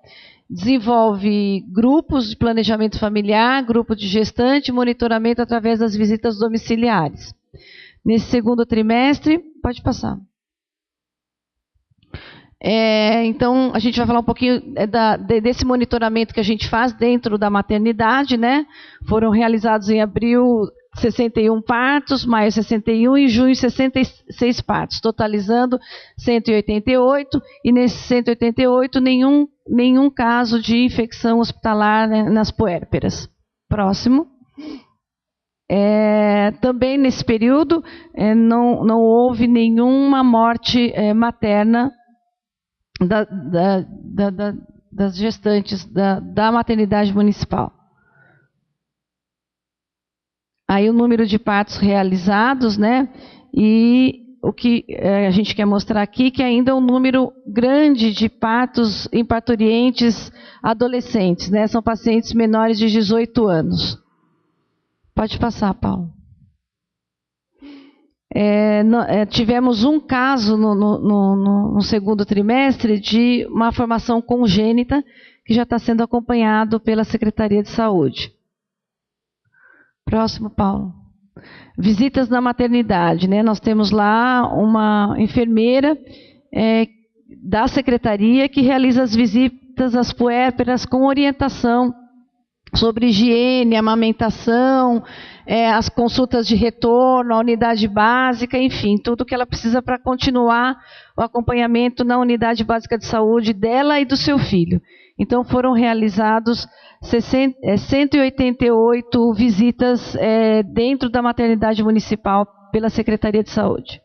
Speaker 1: Desenvolve grupos de planejamento familiar, grupo de gestante, monitoramento através das visitas domiciliares. Nesse segundo trimestre, pode passar. Então, a gente vai falar um pouquinho desse monitoramento que a gente faz dentro da maternidade, né? Foram realizados em abril 61 partos, maio 61 e junho 66 partos, totalizando 188, e nesses 188 nenhum caso de infecção hospitalar, né, nas puérperas. Próximo. Também nesse período não houve nenhuma morte materna das gestantes da maternidade municipal. Aí o número de partos realizados, né? E o que a gente quer mostrar aqui, que ainda é um número grande de partos em parturientes adolescentes, né? São pacientes menores de 18 anos. Pode passar, Paulo. Tivemos um caso no segundo trimestre de uma formação congênita que já está sendo acompanhado pela Secretaria de Saúde. Próximo, Paulo. Visitas na maternidade, né? Nós temos lá uma enfermeira da Secretaria que realiza as visitas às puérperas com orientação sobre higiene, amamentação, as consultas de retorno, a unidade básica, enfim, tudo que ela precisa para continuar o acompanhamento na unidade básica de saúde dela e do seu filho. Então, foram realizados 188 visitas dentro da maternidade municipal pela Secretaria de Saúde.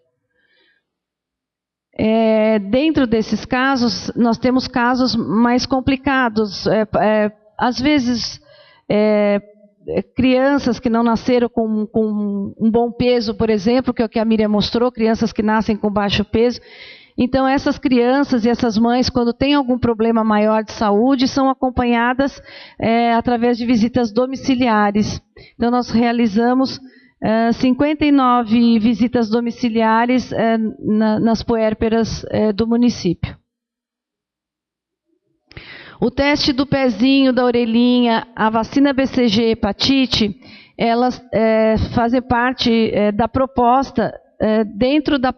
Speaker 1: Dentro desses casos, nós temos casos mais complicados, às vezes crianças que não nasceram com um bom peso, por exemplo, que é o que a Miriam mostrou, crianças que nascem com baixo peso. Então, essas crianças e essas mães, quando têm algum problema maior de saúde, são acompanhadas através de visitas domiciliares. Então, nós realizamos 59 visitas domiciliares nas puérperas do município. O teste do pezinho, da orelhinha, a vacina BCG e hepatite, elas fazem parte da proposta dentro da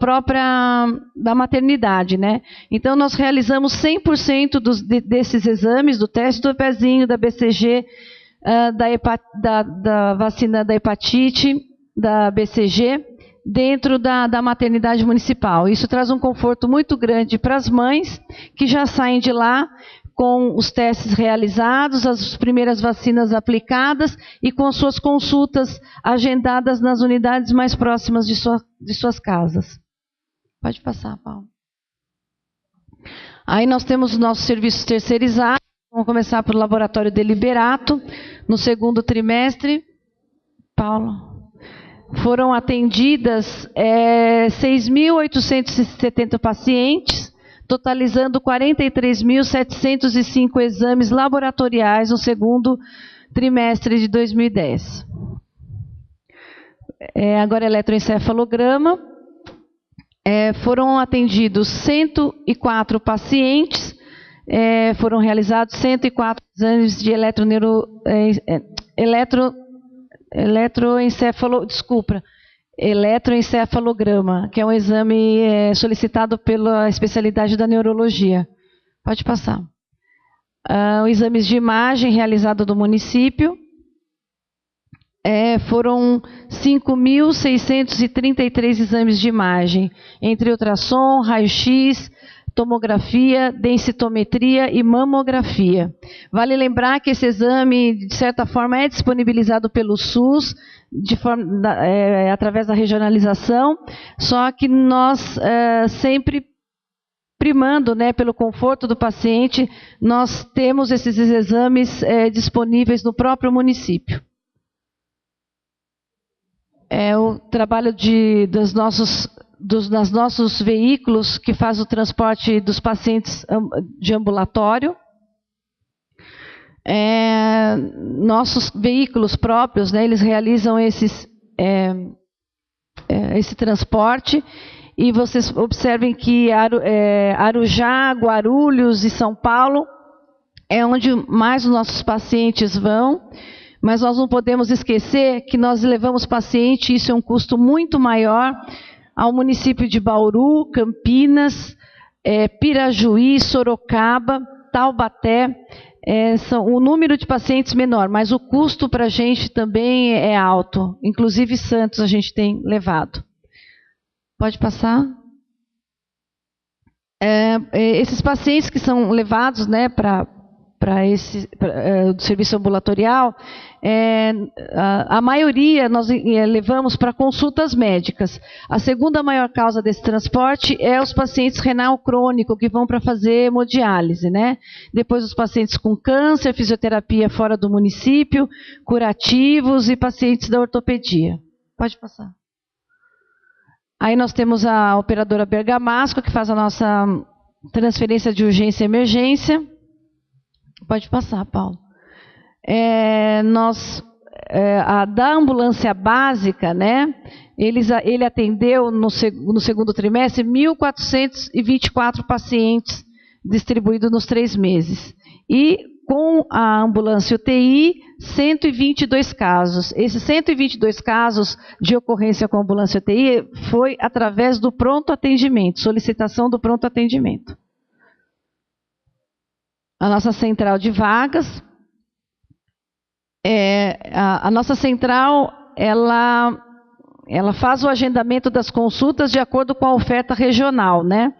Speaker 1: da maternidade, né? Então, nós realizamos 100% desses exames, do teste do pezinho, da BCG, da vacina da hepatite, da BCG, dentro da maternidade municipal. Isso traz um conforto muito grande para as mães, que já saem de lá com os testes realizados, as primeiras vacinas aplicadas e com suas consultas agendadas nas unidades mais próximas de suas casas. Pode passar, Paulo. Aí nós temos os nossos serviços terceirizados. Vamos começar pelo Laboratório Deliberato, no segundo trimestre. Paulo. foram atendidas 6.870 pacientes, totalizando 43.705 exames laboratoriais no segundo trimestre de 2010. Agora, eletroencefalograma. Foram atendidos 104 pacientes, foram realizados 104 exames de eletroencefalograma, que é um exame solicitado pela especialidade da neurologia. Pode passar. Os exames de imagem realizados no município foram 5.633 exames de imagem, entre ultrassom, raio-x, tomografia, densitometria e mamografia. Vale lembrar que esse exame, de certa forma, é disponibilizado pelo SUS, através da regionalização, só que nós sempre primando, né, pelo conforto do paciente, nós temos esses exames disponíveis no próprio município. O trabalho dos nossos veículos que faz o transporte dos pacientes de ambulatório. Nossos veículos próprios, né, eles realizam esse transporte, e vocês observem que Arujá, Guarulhos e São Paulo é onde mais os nossos pacientes vão. Mas nós não podemos esquecer que nós levamos paciente, isso é um custo muito maior, ao município de Bauru, Campinas, Pirajuí, Sorocaba, Taubaté. O número de pacientes menor, mas o custo para a gente também é alto. Inclusive Santos a gente tem levado. Pode passar. Esses pacientes que são levados, né, para o serviço ambulatorial, a maioria nós levamos para consultas médicas. A segunda maior causa desse transporte é os pacientes renal crônico, que vão para fazer hemodiálise, né? Depois os pacientes com câncer, fisioterapia fora do município, curativos e pacientes da ortopedia. Pode passar. Aí nós temos a operadora Bergamasco, que faz a nossa transferência de urgência e emergência. Pode passar, Paulo. Da ambulância básica, né, ele atendeu no segundo trimestre 1.424 pacientes distribuídos nos 3 meses. E com a ambulância UTI, 122 casos. Esses 122 casos de ocorrência com a ambulância UTI foi através do pronto atendimento, solicitação do pronto atendimento. A nossa central de vagas, a nossa central, ela faz o agendamento das consultas de acordo com a oferta regional, né?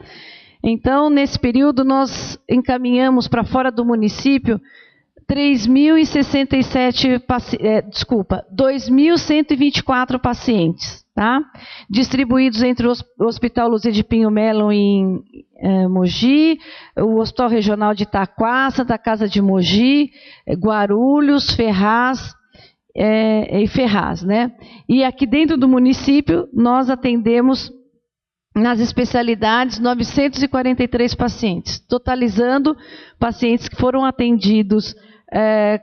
Speaker 1: Então, nesse período, nós encaminhamos para fora do município 2.124 pacientes, tá? Distribuídos entre o Hospital Luzia de Pinho Melo em Mogi, o Hospital Regional de Itaquá, Santa Casa de Mogi, Guarulhos, Ferraz e Ferraz, né? E aqui dentro do município, nós atendemos nas especialidades 943 pacientes, totalizando pacientes que foram atendidos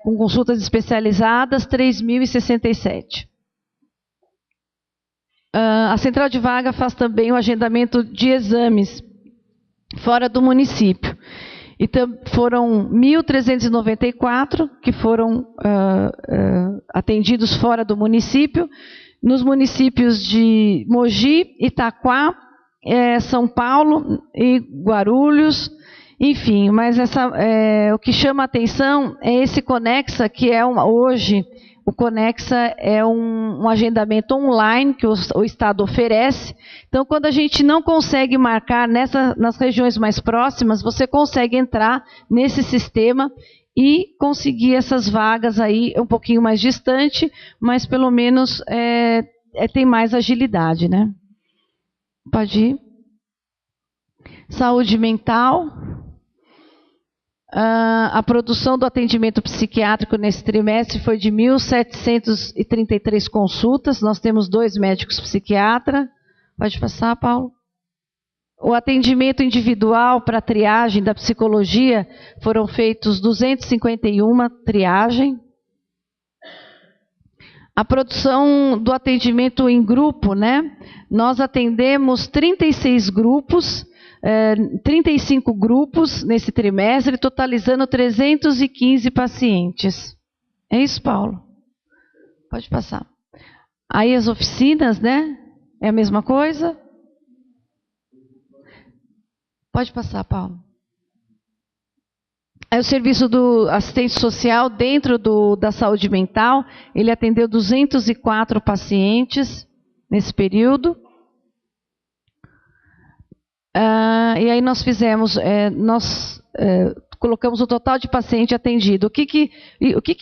Speaker 1: com consultas especializadas, 3.067. A central de vaga faz também o agendamento de exames fora do município. Então, foram 1.394 que foram atendidos fora do município, nos municípios de Mogi, Itaquá, São Paulo e Guarulhos, enfim, mas o que chama a atenção é esse Conexa, que hoje o Conexa é um agendamento online que o Estado oferece. Então, quando a gente não consegue marcar nas regiões mais próximas, você consegue entrar nesse sistema e conseguir essas vagas aí um pouquinho mais distante, mas pelo menos tem mais agilidade, né? Pode ir. Saúde mental. A produção do atendimento psiquiátrico nesse trimestre foi de 1.733 consultas. Nós temos 2 médicos psiquiatras. Pode passar, Paulo. O atendimento individual para triagem da psicologia foram feitos 251 triagem. A produção do atendimento em grupo, né? Nós atendemos 36 grupos, 35 grupos nesse trimestre, totalizando 315 pacientes. É isso, Paulo? Pode passar. Aí as oficinas, né? É a mesma coisa? Pode passar, Paulo. Aí o serviço do assistente social dentro da saúde mental, ele atendeu 204 pacientes nesse período. E aí nós fizemos, colocamos o total de paciente atendido. O que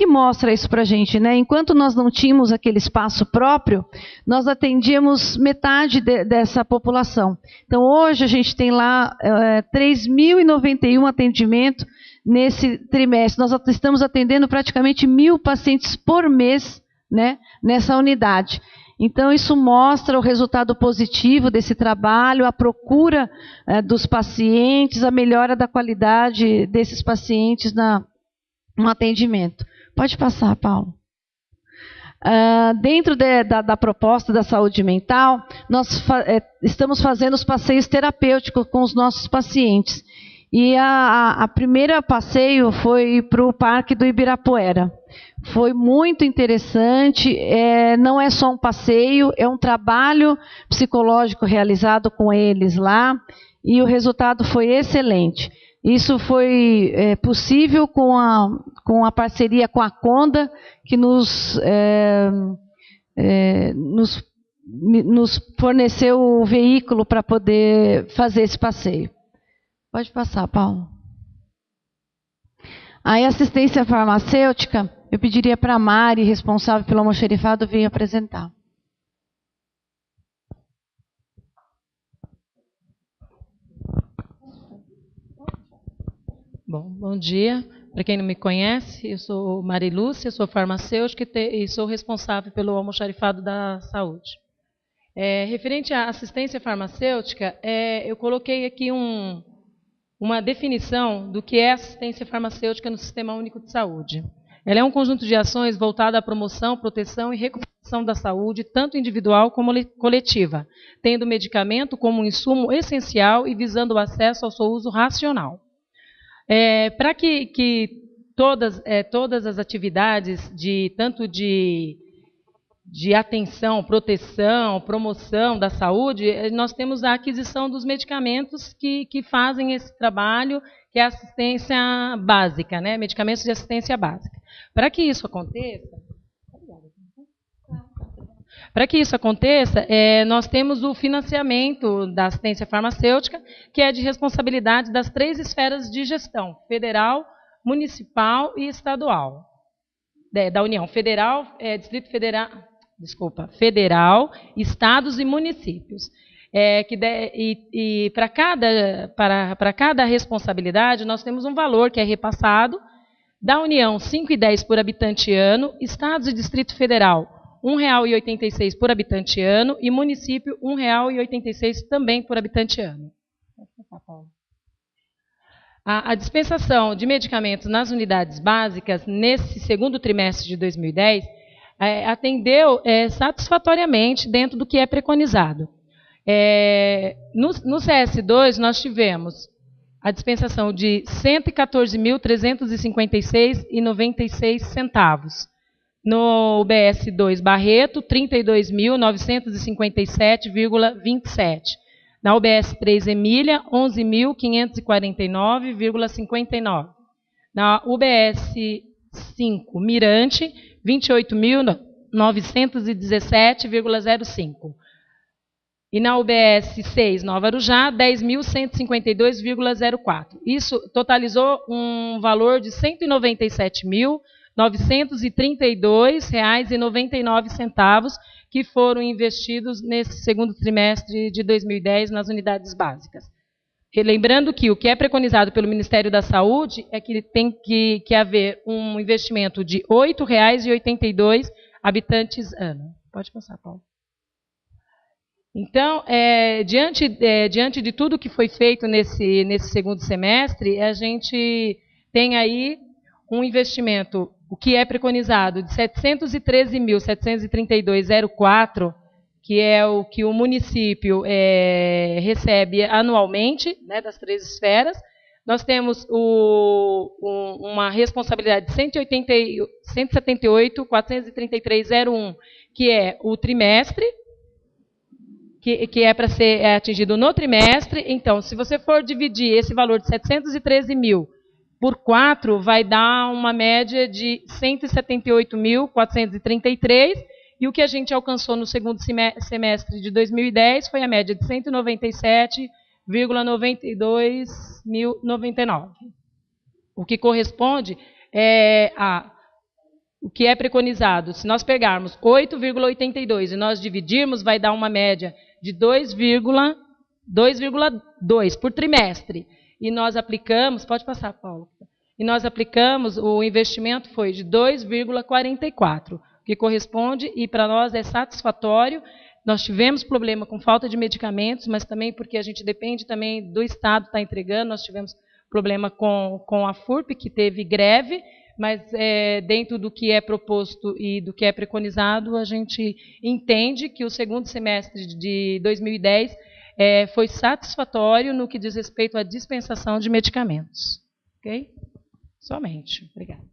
Speaker 1: mostra isso para a gente, né? Enquanto nós não tínhamos aquele espaço próprio, nós atendíamos metade dessa população. Então, hoje a gente tem lá 3.091 atendimentos nesse trimestre. Nós estamos atendendo praticamente 1.000 pacientes por mês, né, nessa unidade. Então, isso mostra o resultado positivo desse trabalho, a procura dos pacientes, a melhora da qualidade desses pacientes no atendimento. Pode passar, Paulo. Dentro da proposta da saúde mental, nós estamos fazendo os passeios terapêuticos com os nossos pacientes. E a primeira passeio foi para o Parque do Ibirapuera. Foi muito interessante, não é só um passeio, é um trabalho psicológico realizado com eles lá, e o resultado foi excelente. Isso foi possível com a parceria com a Conda, que nos forneceu o veículo para poder fazer esse passeio. Pode passar, Paulo. Aí, assistência farmacêutica, eu pediria para a Mari, responsável pelo almoxarifado, vir apresentar.
Speaker 3: Bom dia. Para quem não me conhece, eu sou Mari Lúcia, sou farmacêutica e sou responsável pelo almoxarifado da saúde. Referente à assistência farmacêutica, eu coloquei aqui uma definição do que é assistência farmacêutica no Sistema Único de Saúde. Ela é um conjunto de ações voltada à promoção, proteção e recuperação da saúde, tanto individual como coletiva, tendo o medicamento como um insumo essencial e visando o acesso ao seu uso racional. Para que todas as atividades, tanto de atenção, proteção, promoção da saúde, nós temos a aquisição dos medicamentos que fazem esse trabalho, que é a assistência básica, né? Medicamentos de assistência básica. Para que isso aconteça, nós temos o financiamento da assistência farmacêutica, que é de responsabilidade das 3 esferas de gestão: federal, municipal e estadual. Da União, federal, Distrito Federal... Federal, estados e municípios. Para cada responsabilidade, nós temos um valor que é repassado. Da União, R$ 5,10 por habitante ano. Estados e Distrito Federal, R$ 1,86 por habitante ano. E município, R$ 1,86 também por habitante ano. A dispensação de medicamentos nas unidades básicas, nesse segundo trimestre de 2010, atendeu satisfatoriamente dentro do que é preconizado. No CS2, nós tivemos a dispensação de R$ 114.356,96. No UBS2 Barreto, R$ 32.957,27. Na UBS3 Emília, R$ 11.549,59. Na UBS5 Mirante, R$ 28.917,05. E na UBS 6, Nova Arujá, R$ 10.152,04. Isso totalizou um valor de R$ 197.932,99, que foram investidos nesse segundo trimestre de 2010 nas unidades básicas. lembrando que o que é preconizado pelo Ministério da Saúde é que tem que haver um investimento de R$ 8,82 habitantes ano. Pode passar, Paulo. Então, diante de tudo que foi feito nesse segundo semestre, a gente tem aí um investimento, o que é preconizado, de R$ 713.732,04, que é o que o município recebe anualmente, né, das 3 esferas. Nós temos uma responsabilidade de R$ 178.433,01, que é o trimestre, que é para ser atingido no trimestre. Então, se você for dividir esse valor de 713 mil por 4, vai dar uma média de 178.433, e o que a gente alcançou no segundo semestre de 2010 foi a média de 197,92.099, o que corresponde o que é preconizado. Se nós pegarmos 8,82 e nós dividirmos, vai dar uma média de 2,2 por trimestre. E nós aplicamos, pode passar, Paulo. E nós aplicamos, o investimento foi de 2,44, que corresponde, e para nós é satisfatório. Nós tivemos problema com falta de medicamentos, mas também porque a gente depende também do Estado estar entregando. Nós tivemos problema com a FURP, que teve greve, mas dentro do que é proposto e do que é preconizado, a gente entende que o segundo semestre de 2010 foi satisfatório no que diz respeito à dispensação de medicamentos. Ok? Somente. Obrigada.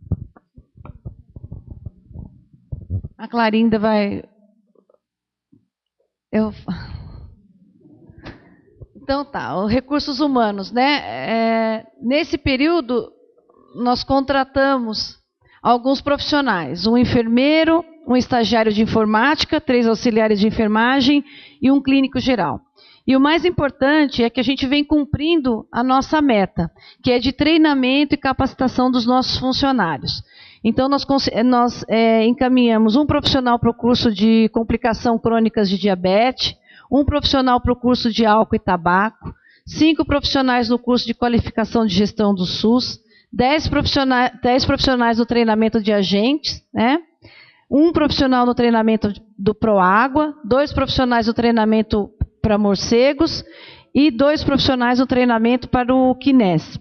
Speaker 1: A Clarinda vai... Então tá, os recursos humanos, né? Nesse período, nós contratamos alguns profissionais, um enfermeiro, um estagiário de informática, 3 auxiliares de enfermagem e um clínico geral. E o mais importante é que a gente vem cumprindo a nossa meta, que é de treinamento e capacitação dos nossos funcionários. Então, nós encaminhamos um profissional para o curso de complicação crônicas de diabetes, um profissional para o curso de álcool e tabaco, 5 profissionais no curso de qualificação de gestão do SUS, 10 profissionais no treinamento de agentes, né? 1 profissional no treinamento do Proágua, 2 profissionais no treinamento para morcegos e 2 profissionais no treinamento para o Quines.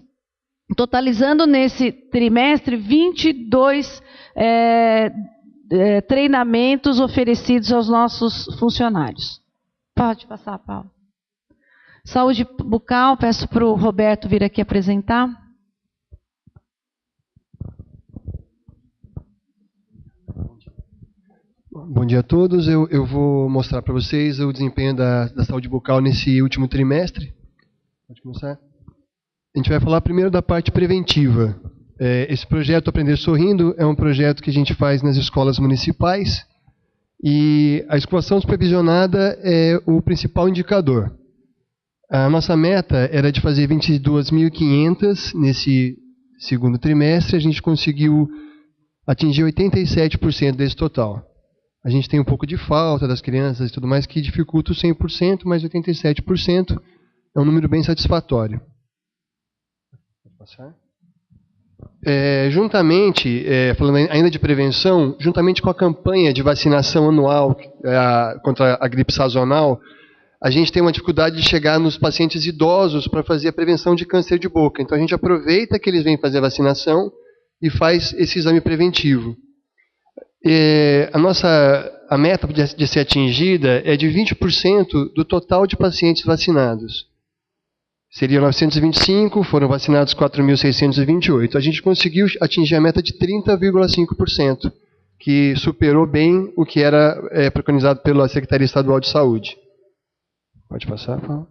Speaker 1: Totalizando nesse trimestre 22 treinamentos oferecidos aos nossos funcionários. Pode passar, Paulo. Saúde bucal, peço para o Roberto vir aqui apresentar.
Speaker 4: Bom dia a todos. Eu vou mostrar para vocês o desempenho da saúde bucal nesse último trimestre. Pode começar? A gente vai falar primeiro da parte preventiva. Esse projeto Aprender Sorrindo é um projeto que a gente faz nas escolas municipais e a escovação supervisionada é o principal indicador. A nossa meta era de fazer 22.500 nesse segundo trimestre, a gente conseguiu atingir 87% desse total. A gente tem um pouco de falta das crianças e tudo mais que dificulta o 100%, mas 87% é um número bem satisfatório. Juntamente, falando ainda de prevenção, juntamente com a campanha de vacinação anual contra a gripe sazonal, a gente tem uma dificuldade de chegar nos pacientes idosos para fazer a prevenção de câncer de boca. Então a gente aproveita que eles vêm fazer a vacinação e faz esse exame preventivo. A meta de ser atingida é de 20% do total de pacientes vacinados. Seriam 925, foram vacinados 4.628. A gente conseguiu atingir a meta de 30,5%, que superou bem o que era preconizado pela Secretaria Estadual de Saúde. Pode passar, Paulo.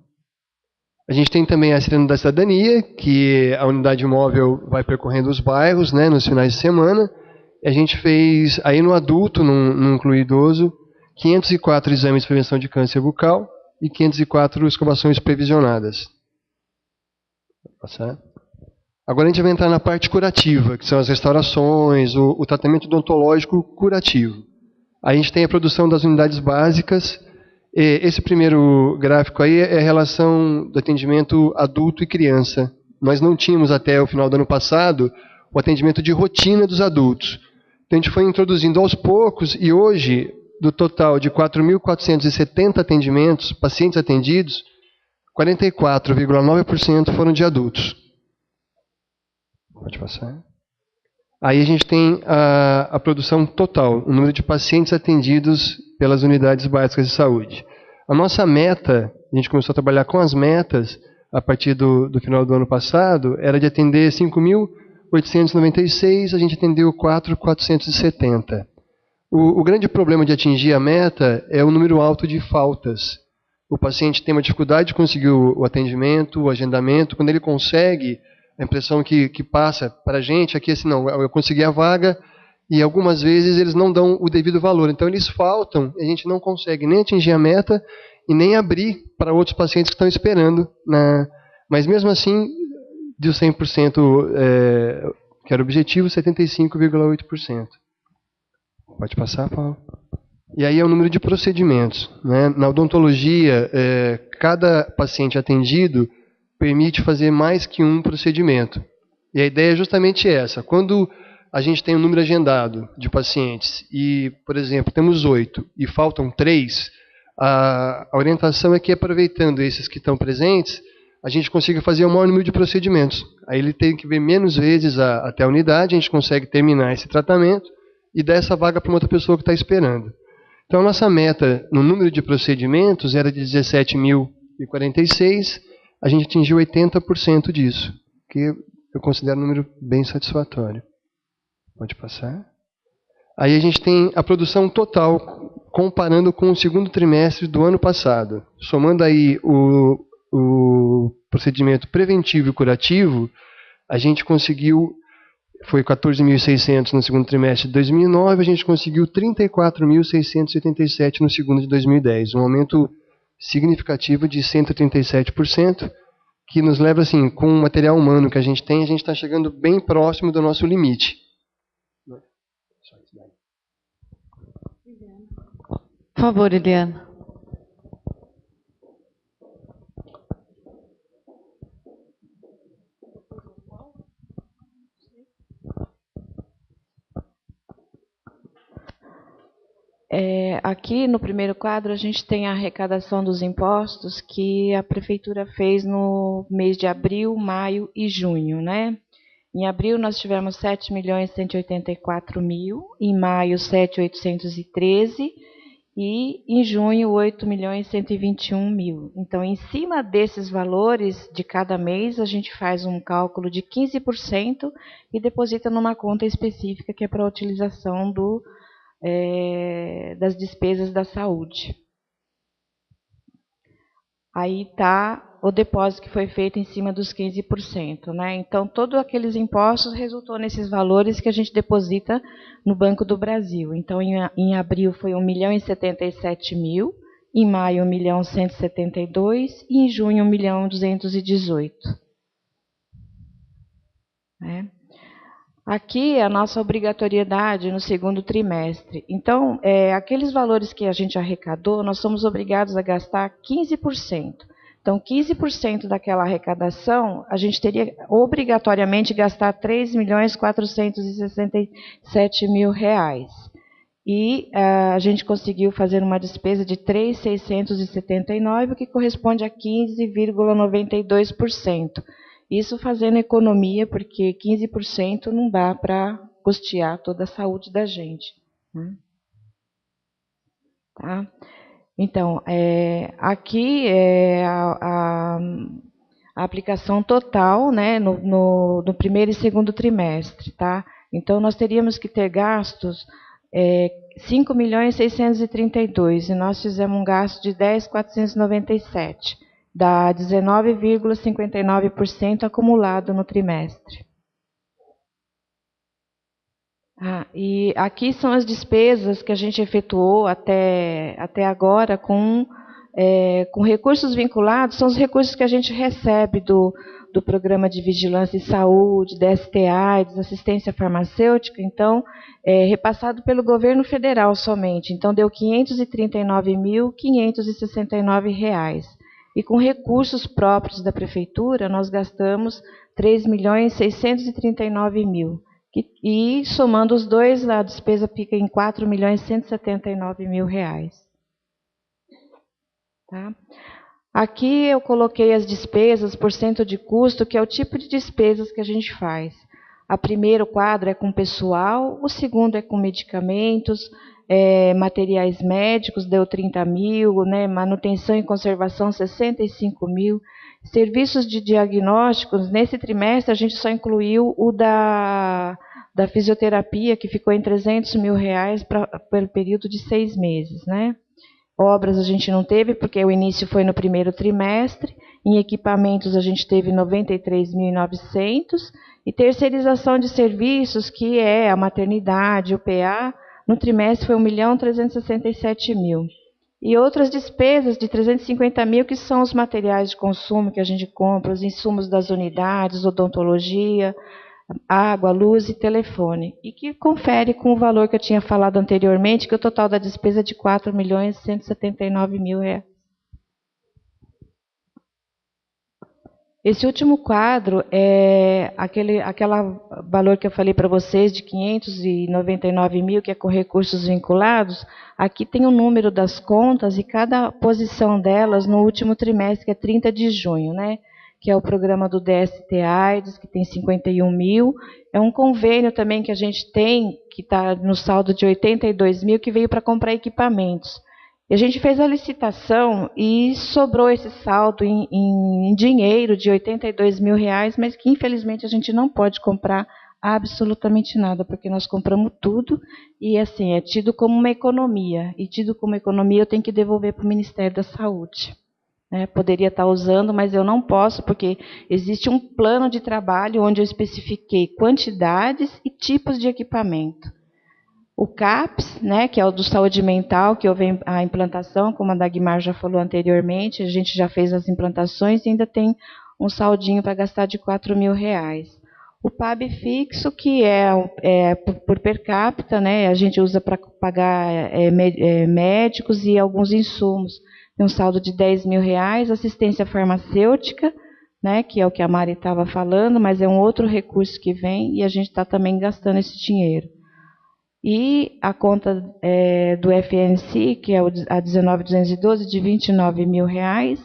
Speaker 4: A gente tem também a Cidadania da Cidadania, que a unidade móvel vai percorrendo os bairros, né, nos finais de semana. A gente fez, aí no adulto, no incluído idoso, 504 exames de prevenção de câncer bucal e 504 escovações previsionadas. Pode passar. Agora a gente vai entrar na parte curativa, que são as restaurações, o tratamento odontológico curativo. Aí a gente tem a produção das unidades básicas Esse primeiro gráfico aí é a relação do atendimento adulto e criança. Nós não tínhamos até o final do ano passado o atendimento de rotina dos adultos. Então a gente foi introduzindo aos poucos e hoje, do total de 4.470 atendimentos, pacientes atendidos, 44,9% foram de adultos. Pode passar. Aí a gente tem a produção total, o número de pacientes atendidos pelas unidades básicas de saúde. A nossa meta, a gente começou a trabalhar com as metas a partir do final do ano passado, era de atender 5.896, a gente atendeu 4.470. O grande problema de atingir a meta é o número alto de faltas. O paciente tem uma dificuldade de conseguir o atendimento, o agendamento. Quando ele consegue, a impressão que passa para a gente é que assim, não, eu consegui a vaga e algumas vezes eles não dão o devido valor. Então eles faltam e a gente não consegue nem atingir a meta e nem abrir para outros pacientes que estão esperando. Mas mesmo assim, de 100% que era o objetivo, 75,8%. Pode passar, Paulo? E aí é o número de procedimentos. Né? Na odontologia, cada paciente atendido permite fazer mais que um procedimento. E a ideia é justamente essa. Quando a gente tem um número agendado de pacientes e, por exemplo, temos 8 e faltam 3, a orientação é que, aproveitando esses que estão presentes, a gente consiga fazer o maior número de procedimentos. Aí ele tem que vir menos vezes até a unidade, a gente consegue terminar esse tratamento e dar essa vaga para uma outra pessoa que está esperando. Então, a nossa meta no número de procedimentos era de 17.046, a gente atingiu 80% disso, que eu considero um número bem satisfatório. Pode passar. Aí a gente tem a produção total, comparando com o segundo trimestre do ano passado. Somando aí o procedimento preventivo e curativo, a gente conseguiu, foi 14.600 no segundo trimestre de 2009, a gente conseguiu 34.687 no segundo de 2010, um aumento significativo de 137%, que nos leva, assim, com o material humano que a gente está chegando bem próximo do nosso limite.
Speaker 1: Por favor, Eliana.
Speaker 5: Aqui no primeiro quadro a gente tem a arrecadação dos impostos que a prefeitura fez no mês de abril, maio e junho, né? Em abril nós tivemos 7.184.000, em maio 7.813 e em junho 8.121.000. Então, em cima desses valores de cada mês, a gente faz um cálculo de 15% e deposita numa conta específica que é para a utilização das despesas da saúde. Aí está o depósito que foi feito em cima dos 15%. Né? Então, todos aqueles impostos resultou nesses valores que a gente deposita no Banco do Brasil. Então, em abril foi 1.077.000, em maio 1.172.000 e em junho 1.218.000. Né? Aqui é a nossa obrigatoriedade no segundo trimestre. Então, aqueles valores que a gente arrecadou, nós somos obrigados a gastar 15%. Então, 15% daquela arrecadação, a gente teria obrigatoriamente gastar R$ 3.467.000. E a gente conseguiu fazer uma despesa de 3.679, o que corresponde a 15,92%. Isso fazendo economia, porque 15% não dá para custear toda a saúde da gente. Né? Tá? Então, aqui é a aplicação total, né, no primeiro e segundo trimestre. Tá? Então, nós teríamos que ter gastos 5.632.000 e nós fizemos um gasto de 10.497. Dá 19,59% acumulado no trimestre. E aqui são as despesas que a gente efetuou até agora com com recursos vinculados, são os recursos que a gente recebe do Programa de Vigilância e Saúde, da ST-AIDS, assistência farmacêutica, então, repassado pelo governo federal somente. Então, deu R$ 539.569. E com recursos próprios da Prefeitura, nós gastamos R$ 3.639.000. E, somando os dois, a despesa fica em R$ 4.179.000. Tá? Aqui eu coloquei as despesas por cento de custo, que é o tipo de despesas que a gente faz. A primeiro quadro é com pessoal, o segundo é com medicamentos, materiais médicos, deu 30 mil, né, manutenção e conservação, 65 mil. Serviços de diagnósticos, nesse trimestre a gente só incluiu o da fisioterapia, que ficou em 300 mil reais pelo período de 6 meses, né? Obras a gente não teve, porque o início foi no primeiro trimestre. Em equipamentos a gente teve 93.900. E terceirização de serviços, que é a maternidade, o PA, no trimestre foi 1.367.000. E outras despesas de 350 mil, que são os materiais de consumo que a gente compra, os insumos das unidades, odontologia, água, luz e telefone, e que confere com o valor que eu tinha falado anteriormente, que o total da despesa é de R$ 4.179.000. Esse último quadro é aquele valor que eu falei para vocês de 599 mil, que é com recursos vinculados. Aqui tem o número das contas e cada posição delas no último trimestre, que é 30 de junho, né? Que é o programa do DST-AIDS, que tem 51 mil. É um convênio também que a gente tem, que está no saldo de 82 mil, que veio para comprar equipamentos. E a gente fez a licitação e sobrou esse saldo em dinheiro de 82 mil reais, mas que infelizmente a gente não pode comprar absolutamente nada, porque nós compramos tudo e assim, é tido como uma economia. E tido como economia eu tenho que devolver para o Ministério da Saúde. Poderia estar usando, mas eu não posso, porque existe um plano de trabalho onde eu especifiquei quantidades e tipos de equipamento. O CAPS, né, que é o do saúde mental, que houve a implantação, como a Dagmar já falou anteriormente, a gente já fez as implantações e ainda tem um saldinho para gastar de R$ 4.000. O PAB fixo, que é por per capita, né, a gente usa para pagar médicos e alguns insumos. Tem um saldo de R$ 10.000, assistência farmacêutica, né, que é o que a Mari estava falando, mas é um outro recurso que vem e a gente está também gastando esse dinheiro. E a conta do FNC, que é a 19.212, de R$ 29.000,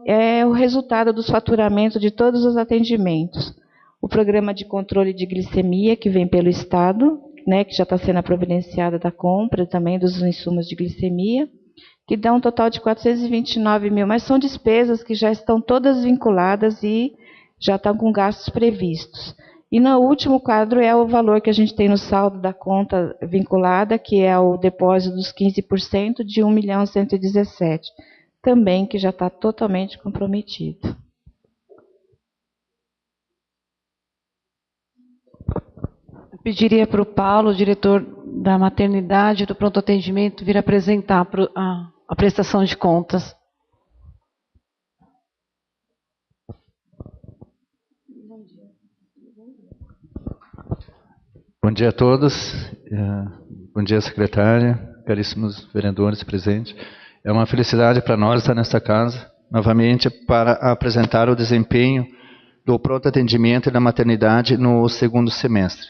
Speaker 5: é o resultado dos faturamentos de todos os atendimentos. O programa de controle de glicemia, que vem pelo Estado, né, que já está sendo providenciada da compra também dos insumos de glicemia, que dá um total de 429 mil, mas são despesas que já estão todas vinculadas e já estão com gastos previstos. E no último quadro é o valor que a gente tem no saldo da conta vinculada, que é o depósito dos 15% de 1.117.000, também que já está totalmente comprometido.
Speaker 1: Eu pediria para o Paulo, o diretor da maternidade do pronto atendimento, vir apresentar a prestação de contas.
Speaker 6: Bom dia a todos. Bom dia, secretária, caríssimos vereadores presentes. É uma felicidade para nós estar nesta casa, novamente, para apresentar o desempenho do pronto atendimento e da maternidade no segundo semestre.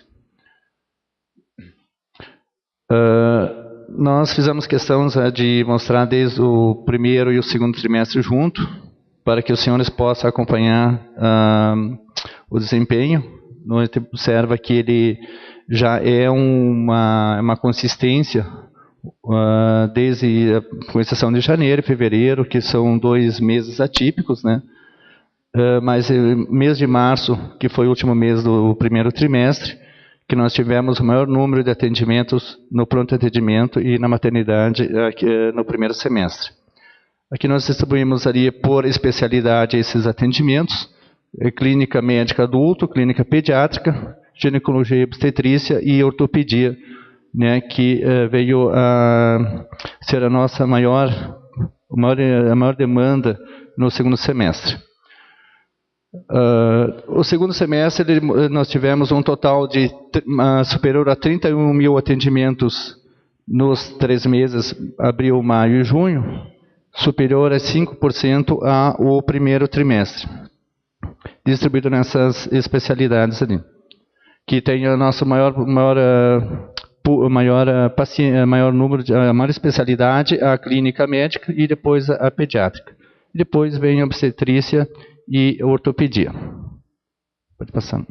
Speaker 6: Nós fizemos questão de mostrar desde o primeiro e o segundo trimestre junto, para que os senhores possam acompanhar o desempenho. Nós observa que ele já é uma consistência, desde, com exceção de janeiro e fevereiro, que são 2 meses atípicos, né? Mas mês de março, que foi o último mês do primeiro trimestre, que nós tivemos o maior número de atendimentos no pronto atendimento e na maternidade no primeiro semestre. Aqui nós distribuímos ali por especialidade esses atendimentos: clínica médica adulto, clínica pediátrica, ginecologia e obstetrícia e ortopedia, né, que veio a ser o a maior demanda no segundo semestre. O segundo semestre nós tivemos um total de superior a 31 mil atendimentos nos 3 meses, abril, maio e junho, superior a 5% ao primeiro trimestre, distribuído nessas especialidades ali, que tem a nossa maior número, a maior especialidade, a clínica médica e depois a pediátrica. Depois vem a obstetrícia e ortopedia. Pode passar.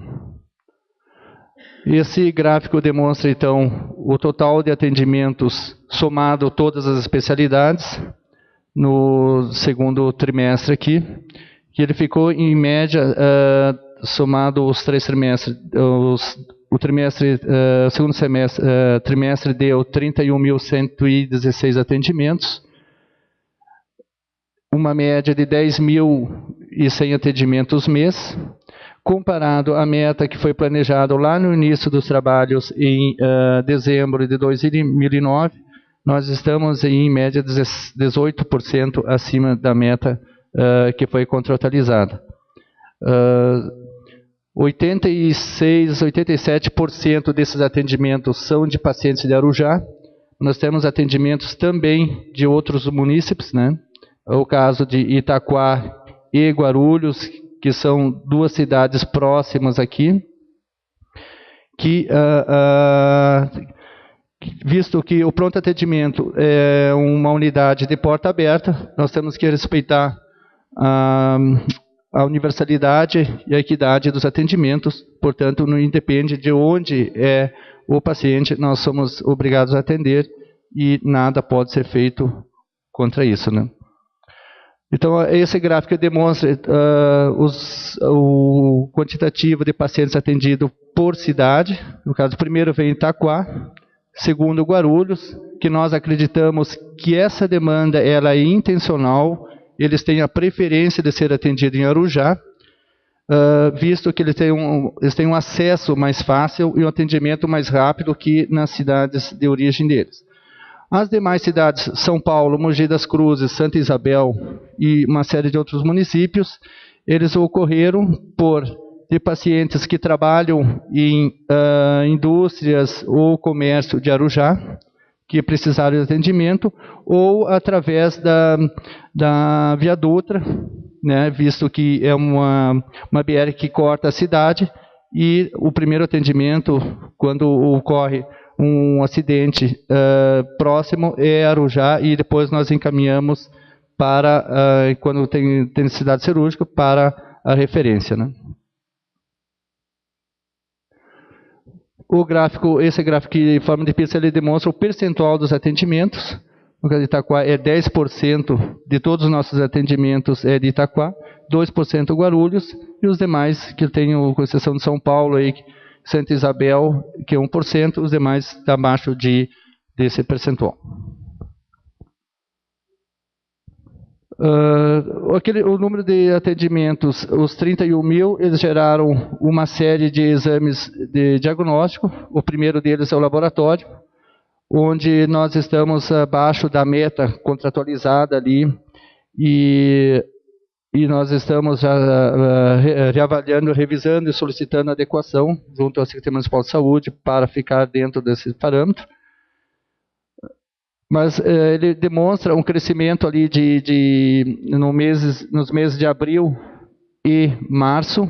Speaker 6: Esse gráfico demonstra, então, o total de atendimentos somado todas as especialidades no segundo trimestre aqui, que ele ficou em média, somado os 3 trimestres, o segundo trimestre deu 31.116 atendimentos, uma média de 10.100 atendimentos mês, comparado à meta que foi planejada lá no início dos trabalhos em dezembro de 2009, nós estamos em média 18% acima da meta que foi contratualizada. 87% desses atendimentos são de pacientes de Arujá. Nós temos atendimentos também de outros munícipes, né? O caso de Itaquá e Guarulhos, que são 2 cidades próximas aqui, que, visto que o pronto atendimento é uma unidade de porta aberta, nós temos que respeitar a universalidade e a equidade dos atendimentos, portanto, não independe de onde é o paciente, nós somos obrigados a atender e nada pode ser feito contra isso, né? Então, esse gráfico demonstra o quantitativo de pacientes atendidos por cidade. No caso, primeiro vem Itaquá, segundo Guarulhos, que nós acreditamos que essa demanda ela é intencional, eles têm a preferência de ser atendido em Arujá, visto que eles têm um acesso mais fácil e um atendimento mais rápido que nas cidades de origem deles. As demais cidades, São Paulo, Mogi das Cruzes, Santa Isabel e uma série de outros municípios, eles ocorreram de pacientes que trabalham em indústrias ou comércio de Arujá, que precisaram de atendimento, ou através da Via Dutra, né, visto que é uma BR que corta a cidade, e o primeiro atendimento, quando ocorre um acidente próximo, é Arujá, e depois nós encaminhamos para, quando tem necessidade cirúrgica, para a referência, né? Esse gráfico em forma de pizza, ele demonstra o percentual dos atendimentos. No caso de Itaquá, é 10% de todos os nossos atendimentos é de Itaquá, 2% Guarulhos, e os demais, que eu tenho, com exceção de São Paulo, aí, Santa Isabel, que é 1%, os demais abaixo desse percentual. O número de atendimentos, os 31 mil, eles geraram uma série de exames de diagnóstico. O primeiro deles é o laboratório, onde nós estamos abaixo da meta contratualizada ali, e nós estamos reavaliando, revisando e solicitando adequação junto à Secretaria Municipal de Saúde para ficar dentro desse parâmetro. Mas ele demonstra um crescimento ali nos meses de abril e março,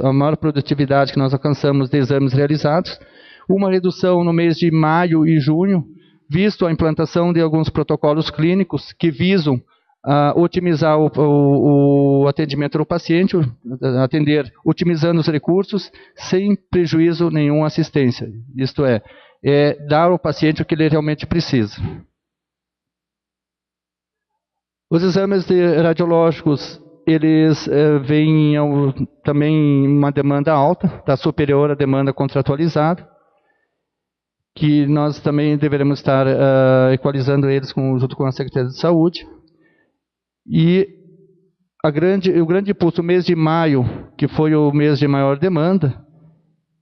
Speaker 6: a maior produtividade que nós alcançamos de exames realizados, uma redução no mês de maio e junho, visto a implantação de alguns protocolos clínicos que visam otimizar o atendimento do paciente, otimizando os recursos, sem prejuízo nenhum à assistência. Isto é dar ao paciente o que ele realmente precisa. Os exames radiológicos, eles vêm também uma demanda alta, está superior à demanda contratualizada, que nós também deveremos estar equalizando eles junto com a Secretaria de Saúde. E o grande impulso, o mês de maio, que foi o mês de maior demanda,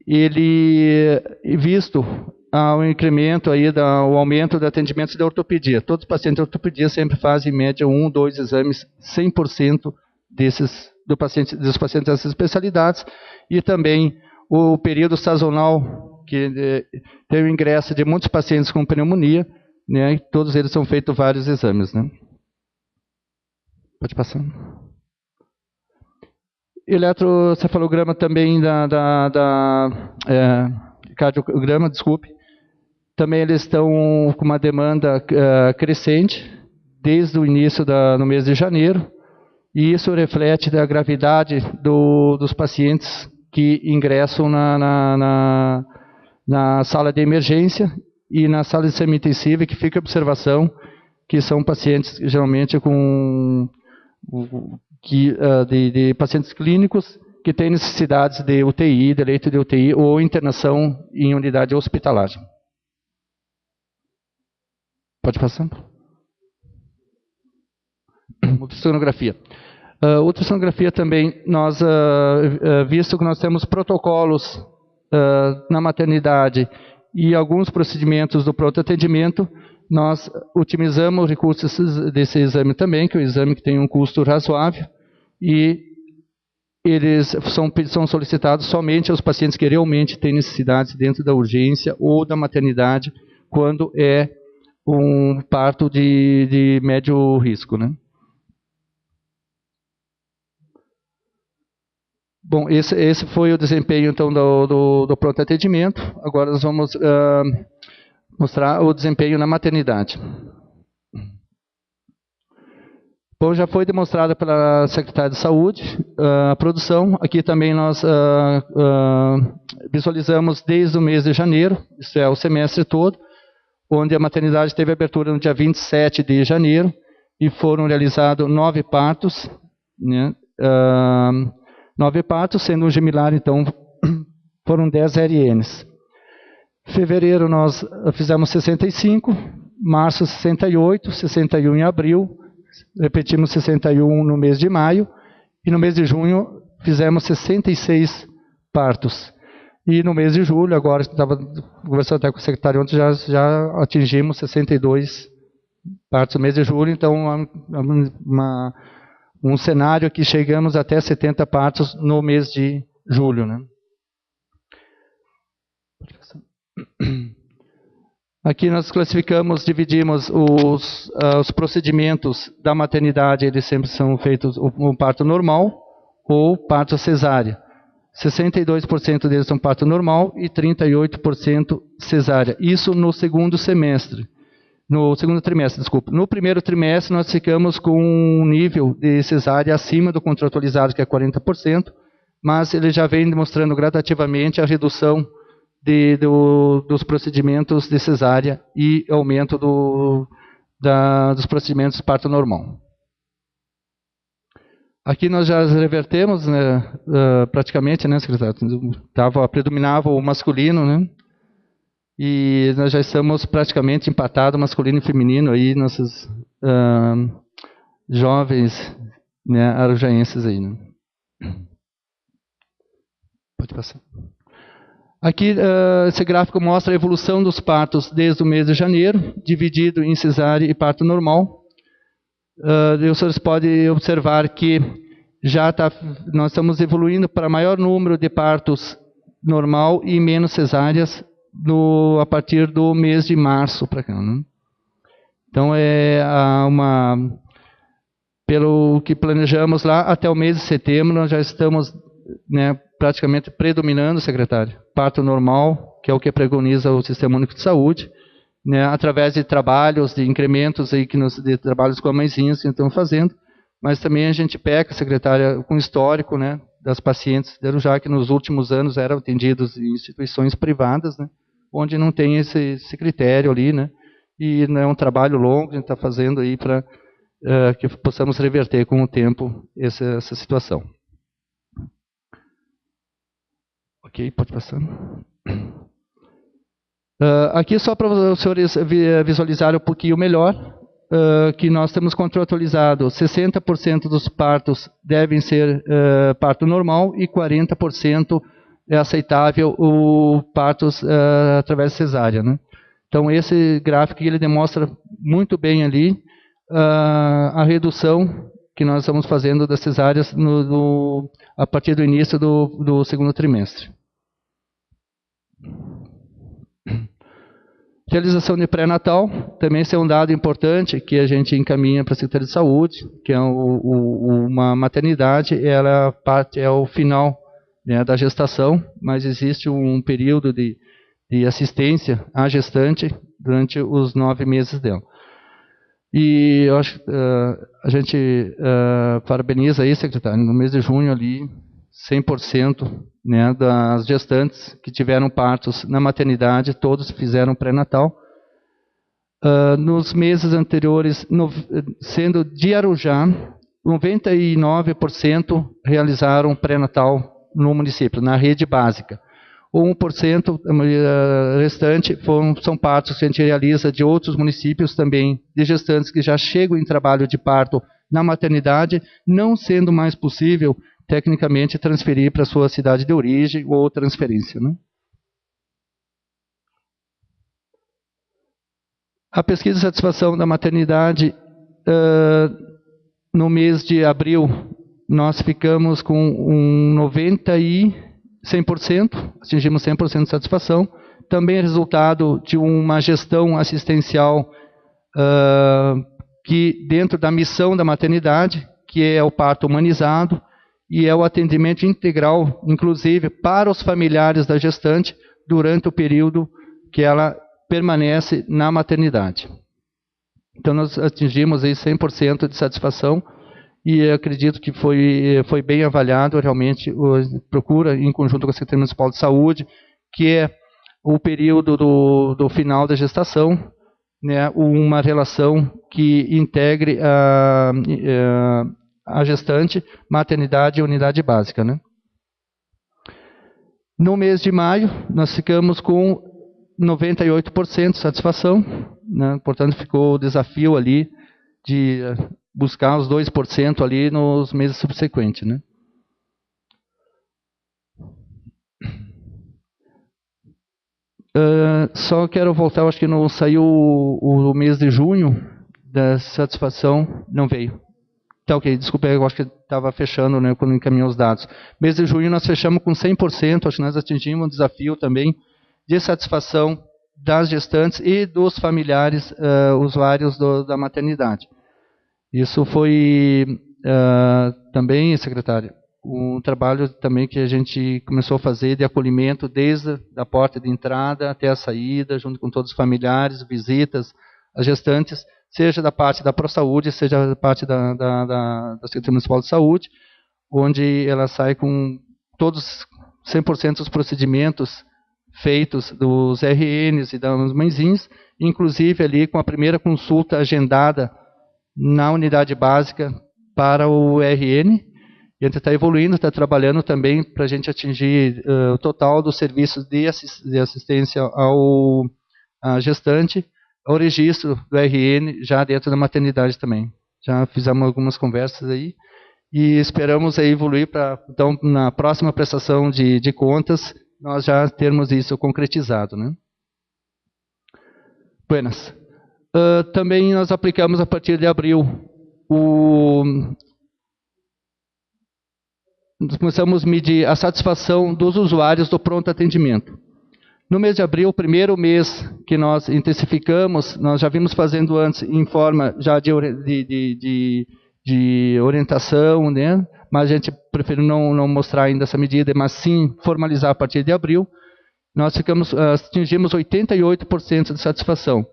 Speaker 6: ele, visto ao incremento aí, o aumento do atendimento da ortopedia. Todos os pacientes de ortopedia sempre fazem, em média, 1, 2 exames, 100% dos pacientes dessas especialidades, e também o período sazonal, que tem o ingresso de muitos pacientes com pneumonia, né, e todos eles são feitos vários exames, né. Pode passar. Eletrocefalograma também cardiograma, desculpe. Também eles estão com uma demanda crescente desde o início no mês de janeiro, e isso reflete a gravidade dos pacientes que ingressam na sala de emergência e na sala de semi-intensiva, que fica observação, que são pacientes geralmente de pacientes clínicos que têm necessidades de UTI, de leito de UTI ou internação em unidade hospitalar. Pode passar? Ultrassonografia. Ultrassonografia também, visto que nós temos protocolos na maternidade e alguns procedimentos do pronto atendimento, nós otimizamos recursos desse exame também, que é um exame que tem um custo razoável, e eles são solicitados somente aos pacientes que realmente têm necessidades dentro da urgência ou da maternidade, quando é um parto de médio risco, né? Bom, esse foi o desempenho, então, do pronto atendimento. Agora nós vamos mostrar o desempenho na maternidade. Bom, já foi demonstrada pela Secretaria de Saúde a produção. Aqui também nós visualizamos desde o mês de janeiro, isso é, o semestre todo, onde a maternidade teve abertura no dia 27 de janeiro, e foram realizados 9 partos, né? 9 partos, sendo um gemilar, então, foram 10 RNs. Fevereiro nós fizemos 65, março 68, 61 em abril, repetimos 61 no mês de maio, e no mês de junho fizemos 66 partos. E no mês de julho, agora estava conversando até com o secretário ontem, já atingimos 62 partos no mês de julho, então um cenário que chegamos até 70 partos no mês de julho, né? Aqui nós classificamos, dividimos os procedimentos da maternidade, eles sempre são feitos um parto normal ou parto cesárea. 62% deles são parto normal e 38% cesárea. Isso no segundo semestre. No segundo trimestre, desculpa. No primeiro trimestre, nós ficamos com um nível de cesárea acima do contratualizado, que é 40%, mas ele já vem demonstrando gradativamente a redução dos procedimentos de cesárea e aumento dos procedimentos de parto normal. Aqui nós já revertemos, né, praticamente, né, secretário? Predominava o masculino, né? E nós já estamos praticamente empatados, masculino e feminino, aí, nossos jovens, né, arujaenses aí, né? Pode passar. Aqui, esse gráfico mostra a evolução dos partos desde o mês de janeiro, dividido em cesárea e parto normal. Os senhores podem observar que nós estamos evoluindo para maior número de partos normal e menos cesáreas a partir do mês de março para cá, né? Então, pelo que planejamos lá, até o mês de setembro, nós já estamos, né, praticamente predominando, secretário, parto normal, que é o que preconiza o Sistema Único de Saúde, né, através de trabalhos, de incrementos aí de trabalhos com a mãezinhas que estão fazendo, mas também a gente peca, secretária, com histórico, né, das pacientes de Arujá, que nos últimos anos eram atendidos em instituições privadas, né, onde não tem esse critério ali, né, e não é um trabalho longo que a gente está fazendo aí para que possamos reverter com o tempo essa situação. Ok, pode passar. Aqui só para os senhores visualizarem um pouquinho melhor, que nós temos contratualizado 60% dos partos devem ser parto normal e 40% é aceitável o parto através de cesárea, né? Então, esse gráfico ele demonstra muito bem ali a redução que nós estamos fazendo das cesáreas a partir do início do segundo trimestre. Realização de pré-natal, também esse é um dado importante que a gente encaminha para a Secretaria de Saúde, que é uma maternidade, ela é o final, né, da gestação, mas existe um período de assistência à gestante durante os 9 meses dela. E eu acho, a gente parabeniza aí, secretário, no mês de junho ali, 100%, né, das gestantes que tiveram partos na maternidade, todos fizeram pré-natal. Nos meses anteriores, sendo de Arujá, 99% realizaram pré-natal no município, na rede básica. O 1% restante são partos que a gente realiza de outros municípios também, de gestantes que já chegam em trabalho de parto na maternidade, não sendo mais possível, tecnicamente, transferir para a sua cidade de origem ou transferência, né? A pesquisa de satisfação da maternidade, no mês de abril, nós ficamos com 100%, atingimos 100% de satisfação. Também é resultado de uma gestão assistencial que dentro da missão da maternidade, que é o parto humanizado, e é o atendimento integral, inclusive, para os familiares da gestante, durante o período que ela permanece na maternidade. Então, nós atingimos aí 100% de satisfação, e acredito que foi bem avaliado, realmente, procura, em conjunto com a Secretaria Municipal de Saúde, que é o período do final da gestação, né, uma relação que integre a gestante, maternidade e unidade básica, né? No mês de maio, nós ficamos com 98% de satisfação, né? Portanto, ficou o desafio ali de buscar os 2% ali nos meses subsequentes, né? Só quero voltar, acho que não saiu o mês de junho, da satisfação, não veio. Tá, ok, desculpa, eu acho que estava fechando, né, quando encaminhou os dados. Mês de junho nós fechamos com 100%, acho que nós atingimos um desafio também de satisfação das gestantes e dos familiares usuários da maternidade. Isso foi também, secretário, um trabalho também que a gente começou a fazer de acolhimento desde a porta de entrada até a saída, junto com todos os familiares, visitas, as gestantes, seja da parte da ProSaúde, seja da parte da Secretaria Municipal de Saúde, onde ela sai com todos 100% dos procedimentos feitos dos RNs e das mãezinhas, inclusive ali com a primeira consulta agendada na unidade básica para o RN, e a gente está evoluindo, está trabalhando também para a gente atingir o total dos serviços de assistência à gestante, ao registro do RN já dentro da maternidade também. Já fizemos algumas conversas aí e esperamos aí evoluir para, então, na próxima prestação de contas, nós já termos isso concretizado, né? Buenas. Também nós aplicamos a partir de abril nós começamos a medir a satisfação dos usuários do pronto atendimento. No mês de abril, o primeiro mês que nós intensificamos, nós já vimos fazendo antes em forma já de orientação, né? Mas a gente prefere não mostrar ainda essa medida, mas sim formalizar a partir de abril. Nós atingimos 88% de satisfação,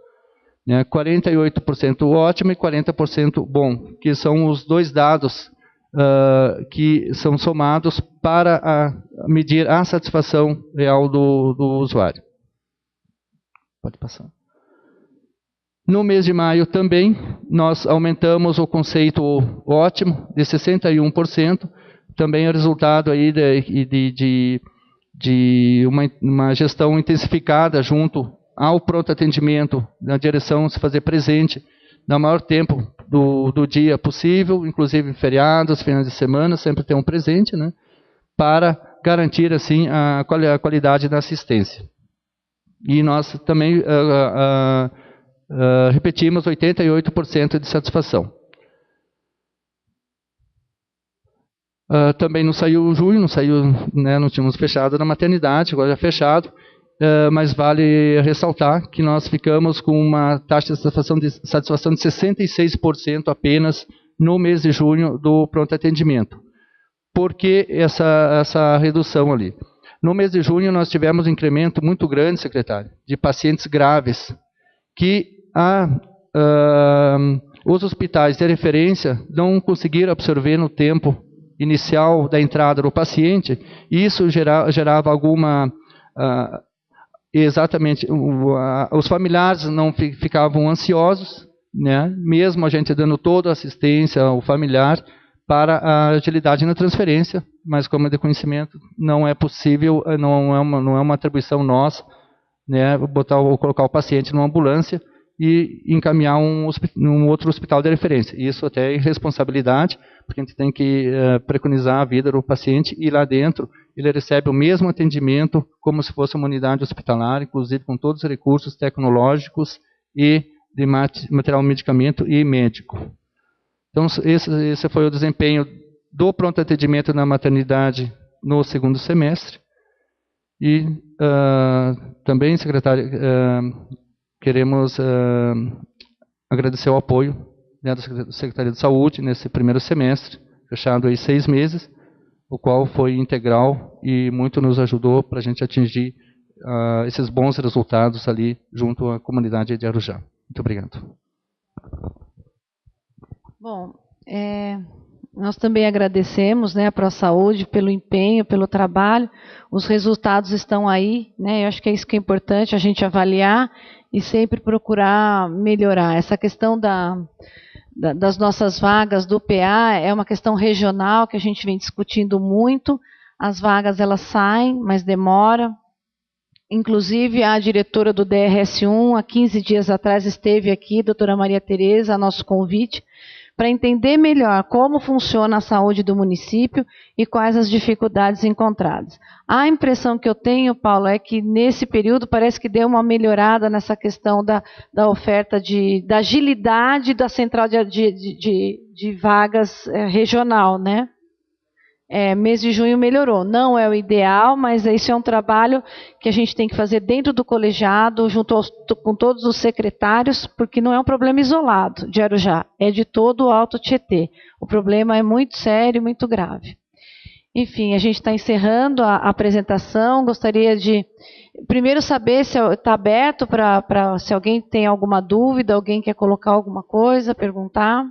Speaker 6: né? 48% ótimo e 40% bom, que são os dois dados que são somados para medir a satisfação real do usuário. Pode passar. No mês de maio também, nós aumentamos o conceito ótimo de 61%, também é resultado aí de uma gestão intensificada junto ao pronto atendimento, na direção de se fazer presente no maior tempo do dia possível, inclusive feriados, finais de semana, sempre ter um presente, né, para garantir assim a qualidade da assistência. E nós também repetimos 88% de satisfação. Também não saiu junho, não saiu, né, não tínhamos fechado na maternidade, agora já fechado, mas vale ressaltar que nós ficamos com uma taxa de satisfação de 66% apenas no mês de junho do pronto atendimento. Por que essa redução ali? No mês de junho nós tivemos um incremento muito grande, secretário, de pacientes graves, que os hospitais de referência não conseguiram absorver no tempo inicial da entrada do paciente, e isso gerava alguma... exatamente, os familiares não ficavam ansiosos, né, mesmo a gente dando toda a assistência ao familiar para a agilidade na transferência, mas como é de conhecimento, não é possível, não é uma atribuição nossa, né, colocar o paciente numa ambulância e encaminhar um outro hospital de referência. Isso até é irresponsabilidade, porque a gente tem que preconizar a vida do paciente, e lá dentro ele recebe o mesmo atendimento como se fosse uma unidade hospitalar, inclusive com todos os recursos tecnológicos e de material, medicamento e médico. Então, esse foi o desempenho do pronto atendimento na maternidade no segundo semestre. E também, secretário, queremos agradecer o apoio, né, da Secretaria de Saúde nesse primeiro semestre, fechado aí 6 meses, o qual foi integral e muito nos ajudou para a gente atingir esses bons resultados ali junto à comunidade de Arujá. Muito obrigado.
Speaker 1: Bom, nós também agradecemos, né, a ProSaúde pelo empenho, pelo trabalho. Os resultados estão aí, né? Eu acho que é isso que é importante, a gente avaliar e sempre procurar melhorar. Essa questão das nossas vagas do PA é uma questão regional que a gente vem discutindo muito. As vagas elas saem, mas demora. Inclusive, a diretora do DRS1, há 15 dias atrás, esteve aqui, doutora Maria Tereza, a nosso convite, para entender melhor como funciona a saúde do município e quais as dificuldades encontradas. A impressão que eu tenho, Paulo, é que nesse período parece que deu uma melhorada nessa questão da oferta, da agilidade da central de vagas regional, né? Mês de junho melhorou. Não é o ideal, mas isso é um trabalho que a gente tem que fazer dentro do colegiado, junto com todos os secretários, porque não é um problema isolado de Arujá, é de todo o Alto Tietê. O problema é muito sério, muito grave. Enfim, a gente está encerrando a apresentação. Gostaria de, primeiro, saber se está aberto para se alguém tem alguma dúvida, alguém quer colocar alguma coisa, perguntar.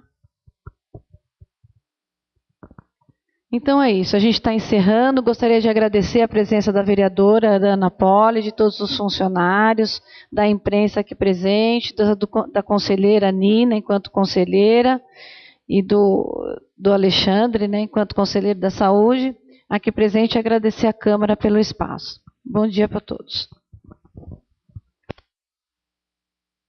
Speaker 1: Então é isso, a gente está encerrando. Gostaria de agradecer a presença da vereadora Ana Poli, de todos os funcionários, da imprensa aqui presente, da conselheira Nina, enquanto conselheira, e do Alexandre, né, enquanto conselheiro da saúde, aqui presente, e agradecer à Câmara pelo espaço. Bom dia para todos.